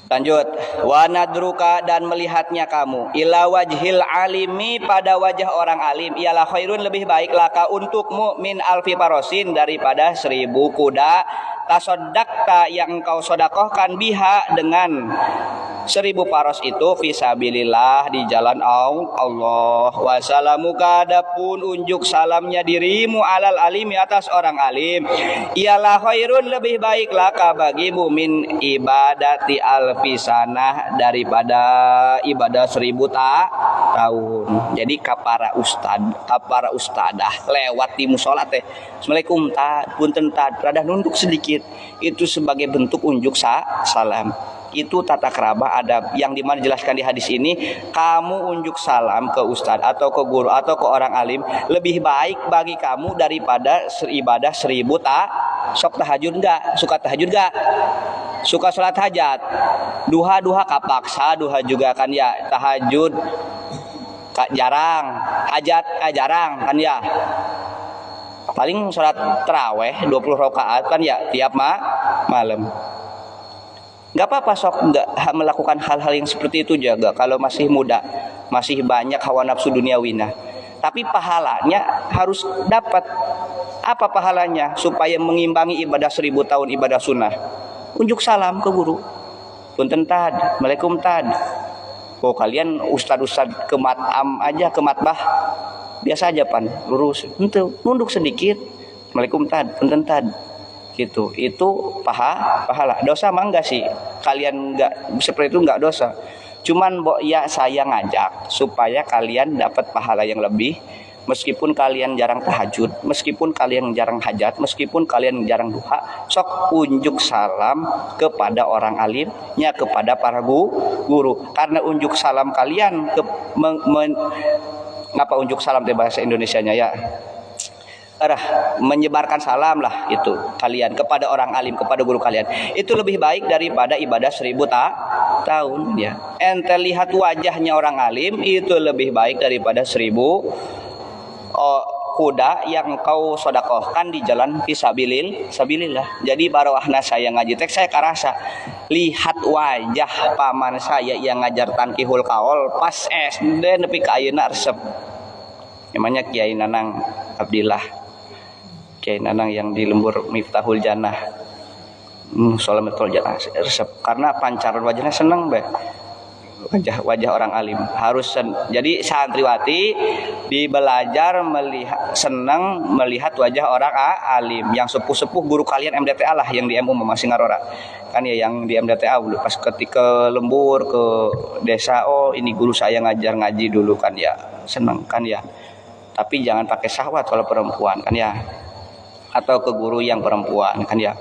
Lanjut, wa nadruka, dan melihatnya kamu, ila wajhil alimi, pada wajah orang alim, ialah khairun, lebih baik laka untukmu, min alfi parosin, daripada 1000 kuda. Tasoddaqta, yang engkau sodakohkan, biha, dengan 1000 paros itu, fisabilillah, di jalan Allah. Wassalamuka, adapun unjuk salamnya dirimu, alal alimi, atas orang alim, ialah khairun, lebih baik laka bagimu, min ibadati alfi sanah, daripada ibadah 1000 tahun. Jadi kapara ustadah lewat di musola teh, assalamualaikum tad, punten tad, rada nunduk sedikit, itu sebagai bentuk unjuk salam. Itu tata kerama adab yang dimana dijelaskan di hadis ini. Kamu unjuk salam ke ustadz atau ke guru atau ke orang alim, lebih baik bagi kamu daripada ibadah 1000 Sok tahajud enggak? Suka tahajud enggak? Suka sholat hajat? Duha kapaksa, duha juga kan ya. Tahajud jarang, hajat jarang kan ya. Paling sholat terawih 20 rakaat kan ya tiap malam. Gak apa-apa sok nggak melakukan hal-hal yang seperti itu juga kalau masih muda, masih banyak hawa nafsu duniawina. Tapi pahalanya harus dapat. Apa pahalanya? Supaya mengimbangi ibadah 1000 tahun ibadah sunnah. Unjuk salam ke guru. Punten tad, Waalaikum tad. Oh kalian ustad-ustad ke matam aja, ke matbah biasa aja pan, lurus. Nunduk sedikit. Waalaikum tad, punten tad. Gitu, itu pahala. Dosa mah enggak sih, kalian enggak seperti itu, enggak dosa. Cuman ya saya ngajak supaya kalian dapat pahala yang lebih, meskipun kalian jarang tahajud, meskipun kalian jarang hajat, meskipun kalian jarang duha, sok unjuk salam kepada orang alimnya, kepada para guru. Karena unjuk salam kalian ngapa unjuk salam teh bahasa Indonesianya ya? Menyebarkan salam lah itu kalian kepada orang alim, kepada guru kalian, itu lebih baik daripada ibadah 1000 tahun ya. Ente lihat wajahnya orang alim, itu lebih baik daripada 1000 kuda yang kau sodakohkan di jalan fisabilillah. Jadi baroahna saya ngaji tek saya karasa lihat wajah paman saya yang ngajar tankihul kaol pas SD nepi ka ayeuna resep. Namanya Kiai Nanang Abdillah. Kiai Nanang yang di Lembur Miftahul Jannah. Solamatul Jannah resep karena pancaran wajahnya seneng be. Wajah orang alim harus jadi santriwati dibelajar melihat senang melihat wajah orang alim yang sepuh-sepuh guru kalian MDTA lah yang di MU masih ngarora kan ya yang di MDTA dulu pas ketika lembur ke desa oh ini guru saya ngajar ngaji dulu kan ya senang kan ya tapi jangan pakai syahwat kalau perempuan kan ya atau ke guru yang perempuan kan ya.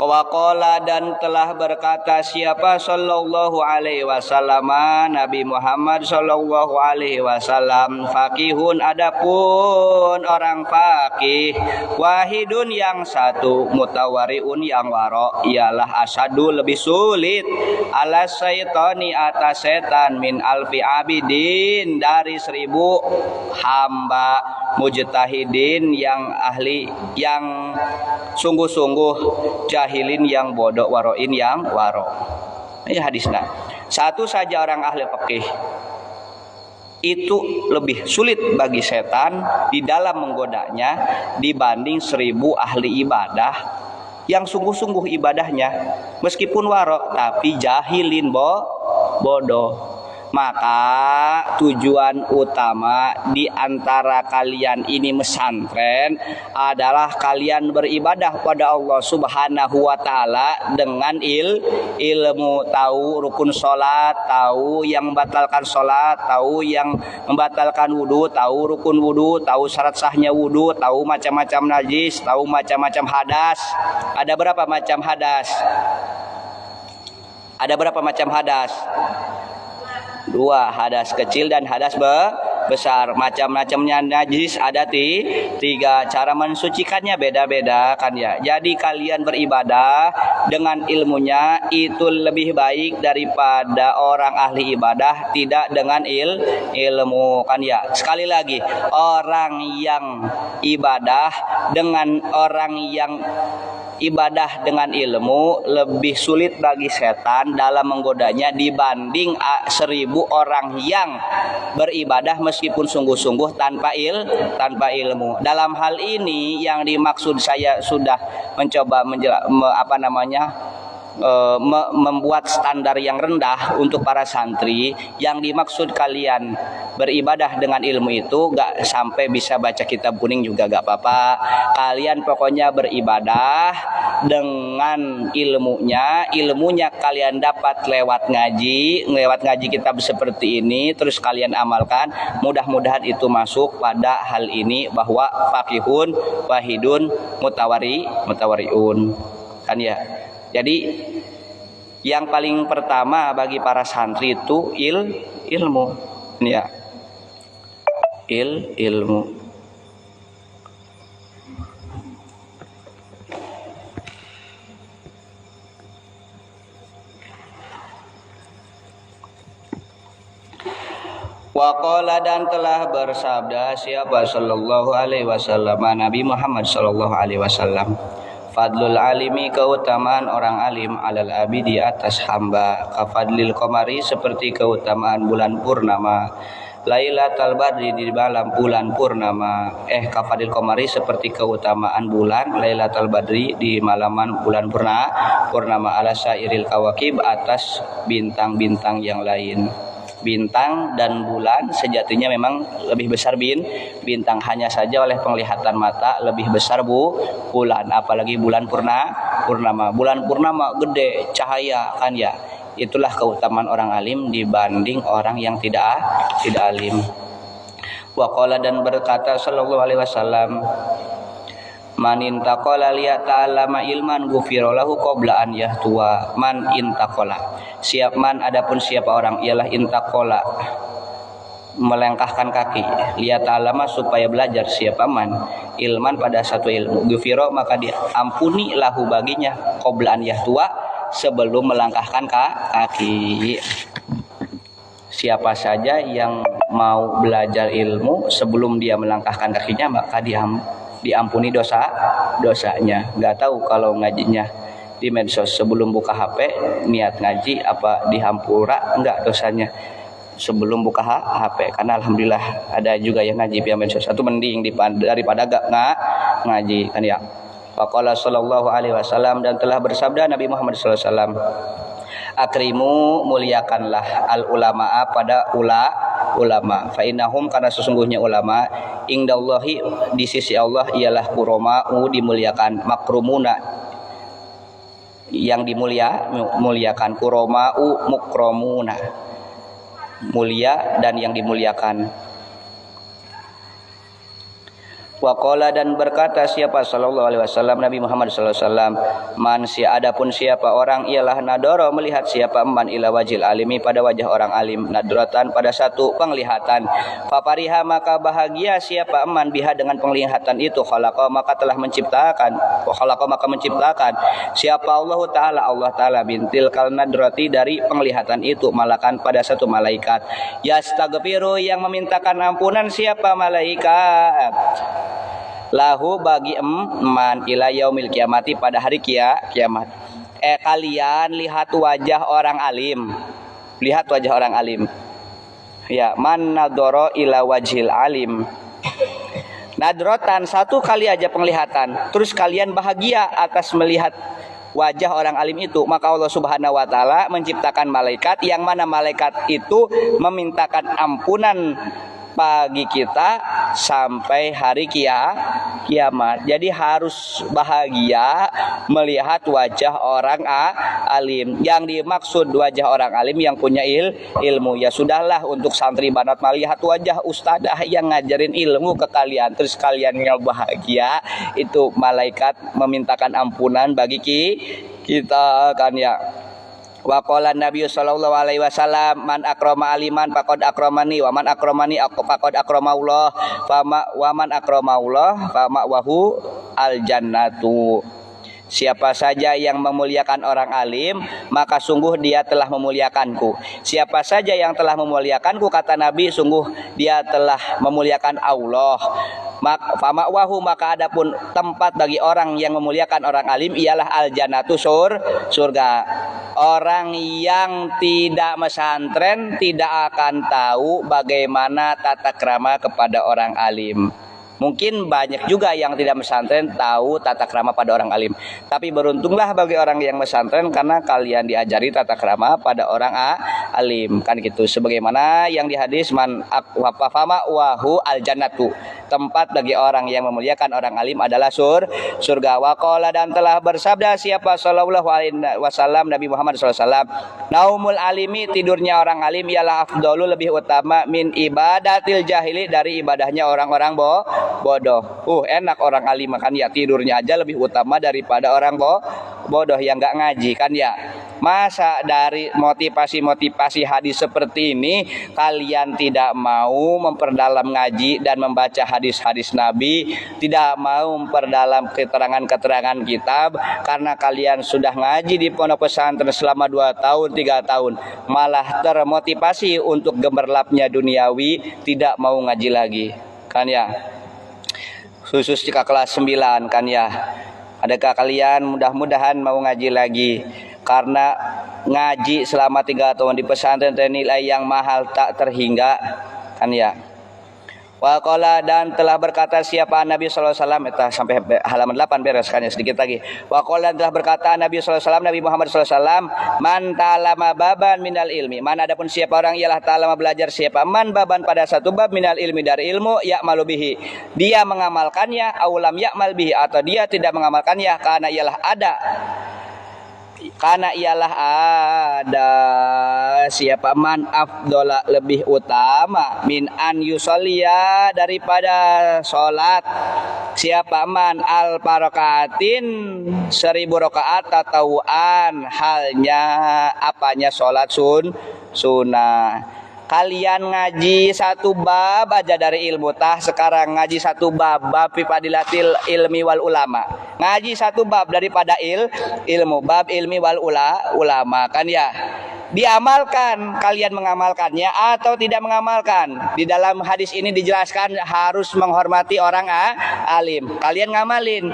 Waqala dan telah berkata siapa sallallahu alaihi wasallam Nabi Muhammad sallallahu alaihi wasallam faqihun adapun orang faqih wahidun yang satu mutawariun yang waro ialah asadu lebih sulit ala syaitani atas setan min alfi abidin dari 1000 hamba mujtahidin yang ahli yang sungguh-sungguh jahilin yang bodoh waroin yang waro. Ini hadisnya. Satu saja orang ahli fikih itu lebih sulit bagi setan di dalam menggodanya dibanding 1000 ahli ibadah yang sungguh-sungguh ibadahnya meskipun waro tapi jahilin bodoh. Maka tujuan utama di antara kalian ini mesantren adalah kalian beribadah pada Allah Subhanahu wa taala dengan ilmu, tahu rukun salat, tahu yang membatalkan salat, tahu yang membatalkan wudu, tahu rukun wudu, tahu syarat sahnya wudu, tahu macam-macam najis, tahu macam-macam hadas. Ada berapa macam hadas? Ada berapa macam hadas? 2, hadas kecil dan hadas besar. Macam-macamnya najis ada 3. Cara mensucikannya beda-beda kan ya. Jadi kalian beribadah dengan ilmunya itu lebih baik daripada orang ahli ibadah tidak dengan ilmu kan ya. Sekali lagi, orang yang ibadah dengan orang yang ibadah dengan ilmu lebih sulit bagi setan dalam menggodanya dibanding 1000 orang yang beribadah meskipun sungguh-sungguh tanpa ilmu. Dalam hal ini yang dimaksud saya sudah mencoba membuat standar yang rendah untuk para santri. Yang dimaksud kalian beribadah dengan ilmu itu gak sampai bisa baca kitab kuning juga gak apa-apa. Kalian pokoknya beribadah dengan ilmunya kalian dapat lewat ngaji kitab seperti ini terus kalian amalkan. Mudah-mudahan itu masuk pada hal ini bahwa faqihun wahidun mutawariun kan ya. Jadi yang paling pertama bagi para santri itu ilmu ya. Ilmu. Waqala dan telah bersabda siapa sallallahu alaihi wasallam Nabi Muhammad sallallahu alaihi wasallam fadlul alimi keutamaan orang alim alal abidi atas hamba kafadlil qamari seperti keutamaan bulan purnama Lailatul Badri di malam bulan purnama kafadil qamari seperti keutamaan bulan Lailatul Badri di malaman bulan purnama ala sairil kawakib atas bintang-bintang yang lain. Bintang dan bulan sejatinya memang lebih besar bintang, hanya saja oleh penglihatan mata lebih besar bulan, apalagi bulan purnama. Bulan purnama gede cahaya kan ya. Itulah keutamaan orang alim dibanding orang yang tidak alim. Waqala dan berkata sallallahu alaihi wasallam man intaqala liya'ta'allama ilman ghufira lahu qabla an yahtua. Man intaqala, siap man adapun siapa orang ialah intaqala melangkahkan kaki liya'ta'allama supaya belajar siapa man ilman pada satu ilmu ghufira maka diampuni lahu baginya qabla an yahtua sebelum melangkahkan kaki. Siapa saja yang mau belajar ilmu sebelum dia melangkahkan kakinya, maka diampuni dosanya. Nggak tahu kalau ngajinya di medsos sebelum buka HP niat ngaji apa dihampura enggak dosanya sebelum buka HP, karena alhamdulillah ada juga yang ngaji via medsos, satu mending daripada gak ngaji kan ya. Faqala sallallahu alaihi wasallam, dan telah bersabda Nabi Muhammad sallallahu alaihi wasallam, akrimu, muliakanlah al ulama pada ulama, fa innahum, karena sesungguhnya ulama, indallahi, di sisi Allah, ialah kuroma'u, dimuliakan, makrumuna, yang muliakan, kuroma'u mukromuna, mulia dan yang dimuliakan. Waqala, dan berkata siapa sallallahu alaihi wasallam, Nabi Muhammad sallallahu alaihi wasallam, man, adapun siapa orang, ialah nadoro, melihat siapa, man, ila wajil alimi, pada wajah orang alim, nadratan, pada satu penglihatan, fapariha, maka bahagia siapa, man, biha, dengan penglihatan itu, khalaqa, maka telah menciptakan, siapa Allah taala bintil kal nadrati, dari penglihatan itu, malakan, pada satu malaikat, yastaghfiru, yang memintakan ampunan siapa malaikat, lahu, bagi man, ila yaumil kiamati, pada hari kiamat. Kalian lihat wajah orang alim, ya, man nadoro ila wajhil alim, nadrotan, satu kali aja penglihatan, terus kalian bahagia atas melihat wajah orang alim itu, maka Allah Subhanahu wa taala menciptakan malaikat, yang mana malaikat itu memintakan ampunan bagi kita sampai hari kiamat. Jadi harus bahagia melihat wajah orang alim. Yang dimaksud wajah orang alim yang punya ilmu. Ya sudahlah, untuk santri banat melihat wajah ustadzah yang ngajarin ilmu ke kalian, terus kalian yang bahagia, itu malaikat memintakan ampunan bagi kita kan ya. Wa qala Nabi sallallahu alaihi wasallam, man akrama aliman faqad akramani, wa man akramani faqad akramaullah, wa man akramaullah fama wahu al jannatu. Siapa saja yang memuliakan orang alim, maka sungguh dia telah memuliakanku. Siapa saja yang telah memuliakanku, kata Nabi, sungguh dia telah memuliakan Allah. Fama wahu, maka adapun tempat bagi orang yang memuliakan orang alim ialah al jannatu, surga. Orang yang tidak mesantren tidak akan tahu bagaimana tata krama kepada orang alim. Mungkin banyak juga yang tidak mesantren tahu tata krama pada orang alim. Tapi beruntunglah bagi orang yang mesantren, karena kalian diajari tata krama pada orang alim. Kan gitu. Sebagaimana yang di hadis, man fama wahu al jannatu. Tempat bagi orang yang memuliakan orang alim adalah surga. Waqala, dan telah bersabda siapa sallallahu alaihi wasallam, Nabi Muhammad sallallahu alaihi wasallam, naumul alimi, tidurnya orang alim, ialah afdalu, lebih utama, min ibadatil jahili, dari ibadahnya orang-orang bodoh. Enak orang alim kan ya, tidurnya aja lebih utama daripada orang bodoh yang nggak ngaji kan ya. Masa dari motivasi hadis seperti ini kalian tidak mau memperdalam ngaji dan membaca hadis-hadis Nabi, tidak mau memperdalam keterangan-keterangan kitab, karena kalian sudah ngaji di pondok pesantren selama 2 tahun 3 tahun, malah termotivasi untuk gemerlapnya duniawi, tidak mau ngaji lagi kan ya. Khusus jika kelas 9 kan ya. Adakah kalian mudah-mudahan mau ngaji lagi? Karena ngaji selama 3 tahun di pesantren nilai yang mahal tak terhingga kan ya. Waqala, dan telah berkata siapa Nabi sallallahu alaihi wasallam, kita sampai halaman 8 beres kan ya, sedikit lagi. Waqala, telah berkata Nabi sallallahu alaihi wasallam, Nabi Muhammad sallallahu alaihi wasallam, man ta'allama baban minal ilmi, man, adapun siapa orang ialah ta'allama, belajar siapa, man baban, pada satu bab, minal ilmi, dari ilmu, ya'malu bihi, dia mengamalkannya, aulam ya'mal bihi, atau dia tidak mengamalkannya, karena ialah ada siapa, man afdola, lebih utama, min an yusolia, daripada sholat, siapa, man al parokatin, 1000 rakaat tatawuan, halnya apanya sholat sunnah. Kalian ngaji satu bab aja dari ilmu tah, sekarang ngaji satu bab fadilatil ilmi wal ulama, ngaji satu bab daripada ilmu, bab ilmi wal ulama kan ya. diamalkan, kalian mengamalkannya atau tidak mengamalkan. Di dalam hadis ini dijelaskan harus menghormati orang alim. Kalian ngamalin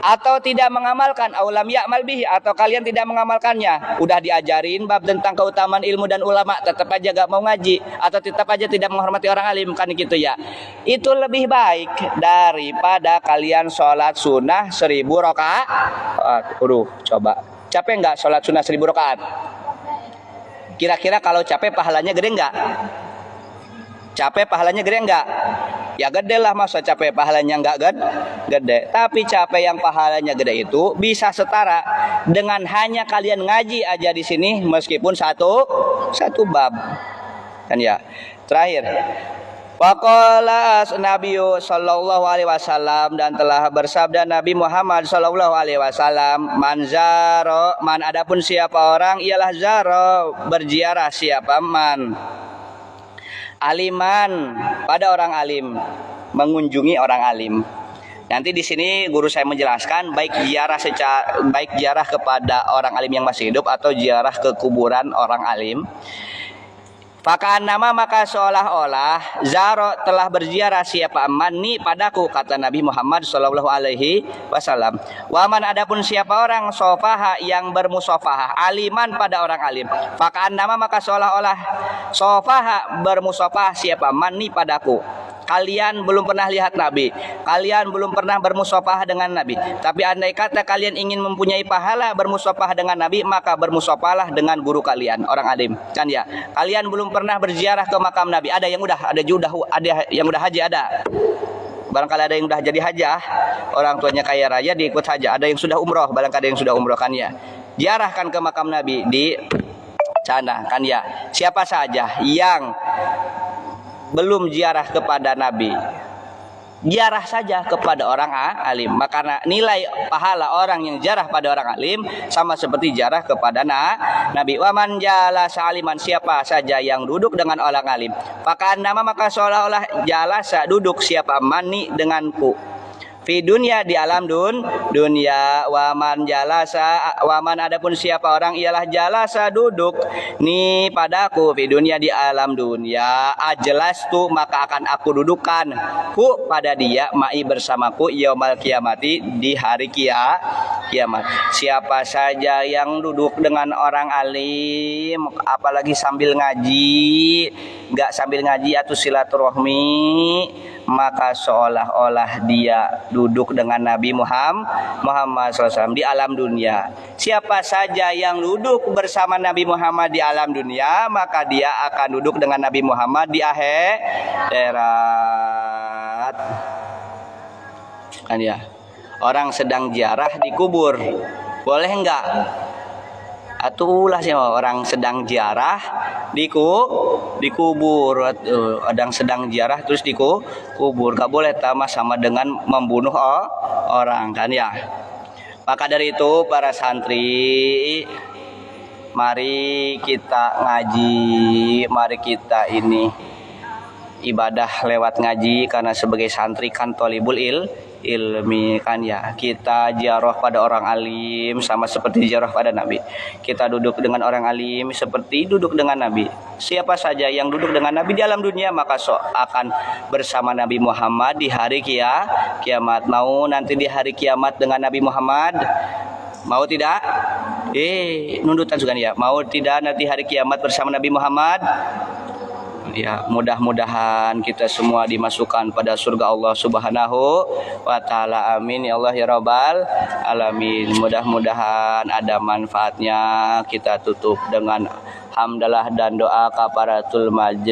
atau tidak mengamalkan, aulam ya'mal bihi, atau kalian tidak mengamalkannya. Udah diajarin bab tentang keutamaan ilmu dan ulama, tetap aja gak mau ngaji atau tetap aja tidak menghormati orang alim, kan gitu ya. Itu lebih baik daripada kalian sholat sunnah 1000 rakaat. Coba capek nggak sholat sunnah 1000 rakaat? Kira-kira kalau capek pahalanya gede nggak? Capek pahalanya gede nggak? Ya gede lah, masa capek pahalanya nggak gede. Tapi capek yang pahalanya gede itu bisa setara dengan hanya kalian ngaji aja di sini meskipun satu bab. Kan ya. Terakhir. Waqala Nabiyu sallallahu alaihi wasallam, dan telah bersabda Nabi Muhammad sallallahu alaihi wasallam, man adapun siapa orang ialah zaro, berziarah siapa man aliman, pada orang alim, mengunjungi orang alim. Nanti di sini guru saya menjelaskan baik ziarah kepada orang alim yang masih hidup atau ziarah ke kuburan orang alim. Fakaan nama, maka seolah-olah zaro telah berziarah siapa mani padaku, kata Nabi Muhammad sallallahu alaihi wasallam. Waman adapun siapa orang sofaha yang bermusofahah aliman pada orang alim. Fakaan nama, maka seolah-olah sofaha bermusofahah siapa mani padaku. Kalian belum pernah lihat Nabi, kalian belum pernah bermusafahah dengan Nabi, tapi andai kata kalian ingin mempunyai pahala bermusafahah dengan Nabi, maka bermusafahlah dengan guru kalian, orang alim. Kan ya, kalian belum pernah berziarah ke makam Nabi. Ada yang ada yang udah haji, ada. Barangkali ada yang udah jadi hajah, orang tuanya kaya raya diikut haja. Ada yang sudah umroh, barangkali ada yang sudah umroh, kan ya. Ziarahkan ke makam Nabi di sana, kan ya. Siapa saja yang belum ziarah kepada Nabi, ziarah saja kepada orang alim, maka nilai pahala orang yang ziarah pada orang alim sama seperti ziarah kepada Nabi. Waman jalasa aliman, siapa saja yang duduk dengan orang alim, maka seolah-olah jalasa duduk siapa mani denganku fi dunia, di alam dunia. Waman adapun siapa orang ialah jalasa duduk ni padaku fi dunia, di alam dunia, ajelas tu maka akan aku dudukkan ku pada dia ma'i bersamaku yaumal kiamati, di hari kiamat. Siapa saja yang duduk dengan orang alim apalagi sambil ngaji, enggak sambil ngaji atau silaturahmi, maka seolah-olah dia duduk dengan Nabi Muhammad SAW di alam dunia. Siapa saja yang duduk bersama Nabi Muhammad di alam dunia, maka dia akan duduk dengan Nabi Muhammad di akhirat. Kan ya, orang sedang ziarah di kubur, boleh enggak? Atulah sih orang sedang ziarah di kubur, orang sedang ziarah terus di kubur, gak boleh, sama dengan membunuh orang, kan ya. Maka dari itu para santri, mari kita ngaji, mari kita ini ibadah lewat ngaji, karena sebagai santri kan tolibul ilmi, kan ya. Kita ziarah pada orang alim sama seperti ziarah pada Nabi. Kita duduk dengan orang alim seperti duduk dengan Nabi. Siapa saja yang duduk dengan Nabi di alam dunia, maka akan bersama Nabi Muhammad di hari kiamat. Mau nanti di hari kiamat dengan Nabi Muhammad? Mau tidak? Nundutan juga ya. Mau tidak nanti hari kiamat bersama Nabi Muhammad? Ya, mudah-mudahan kita semua dimasukkan pada surga Allah Subhanahu wa ta'ala. Amin ya Allah ya rabbal alamin. Mudah-mudahan ada manfaatnya. Kita tutup dengan hamdalah dan doa kafaratul majlis.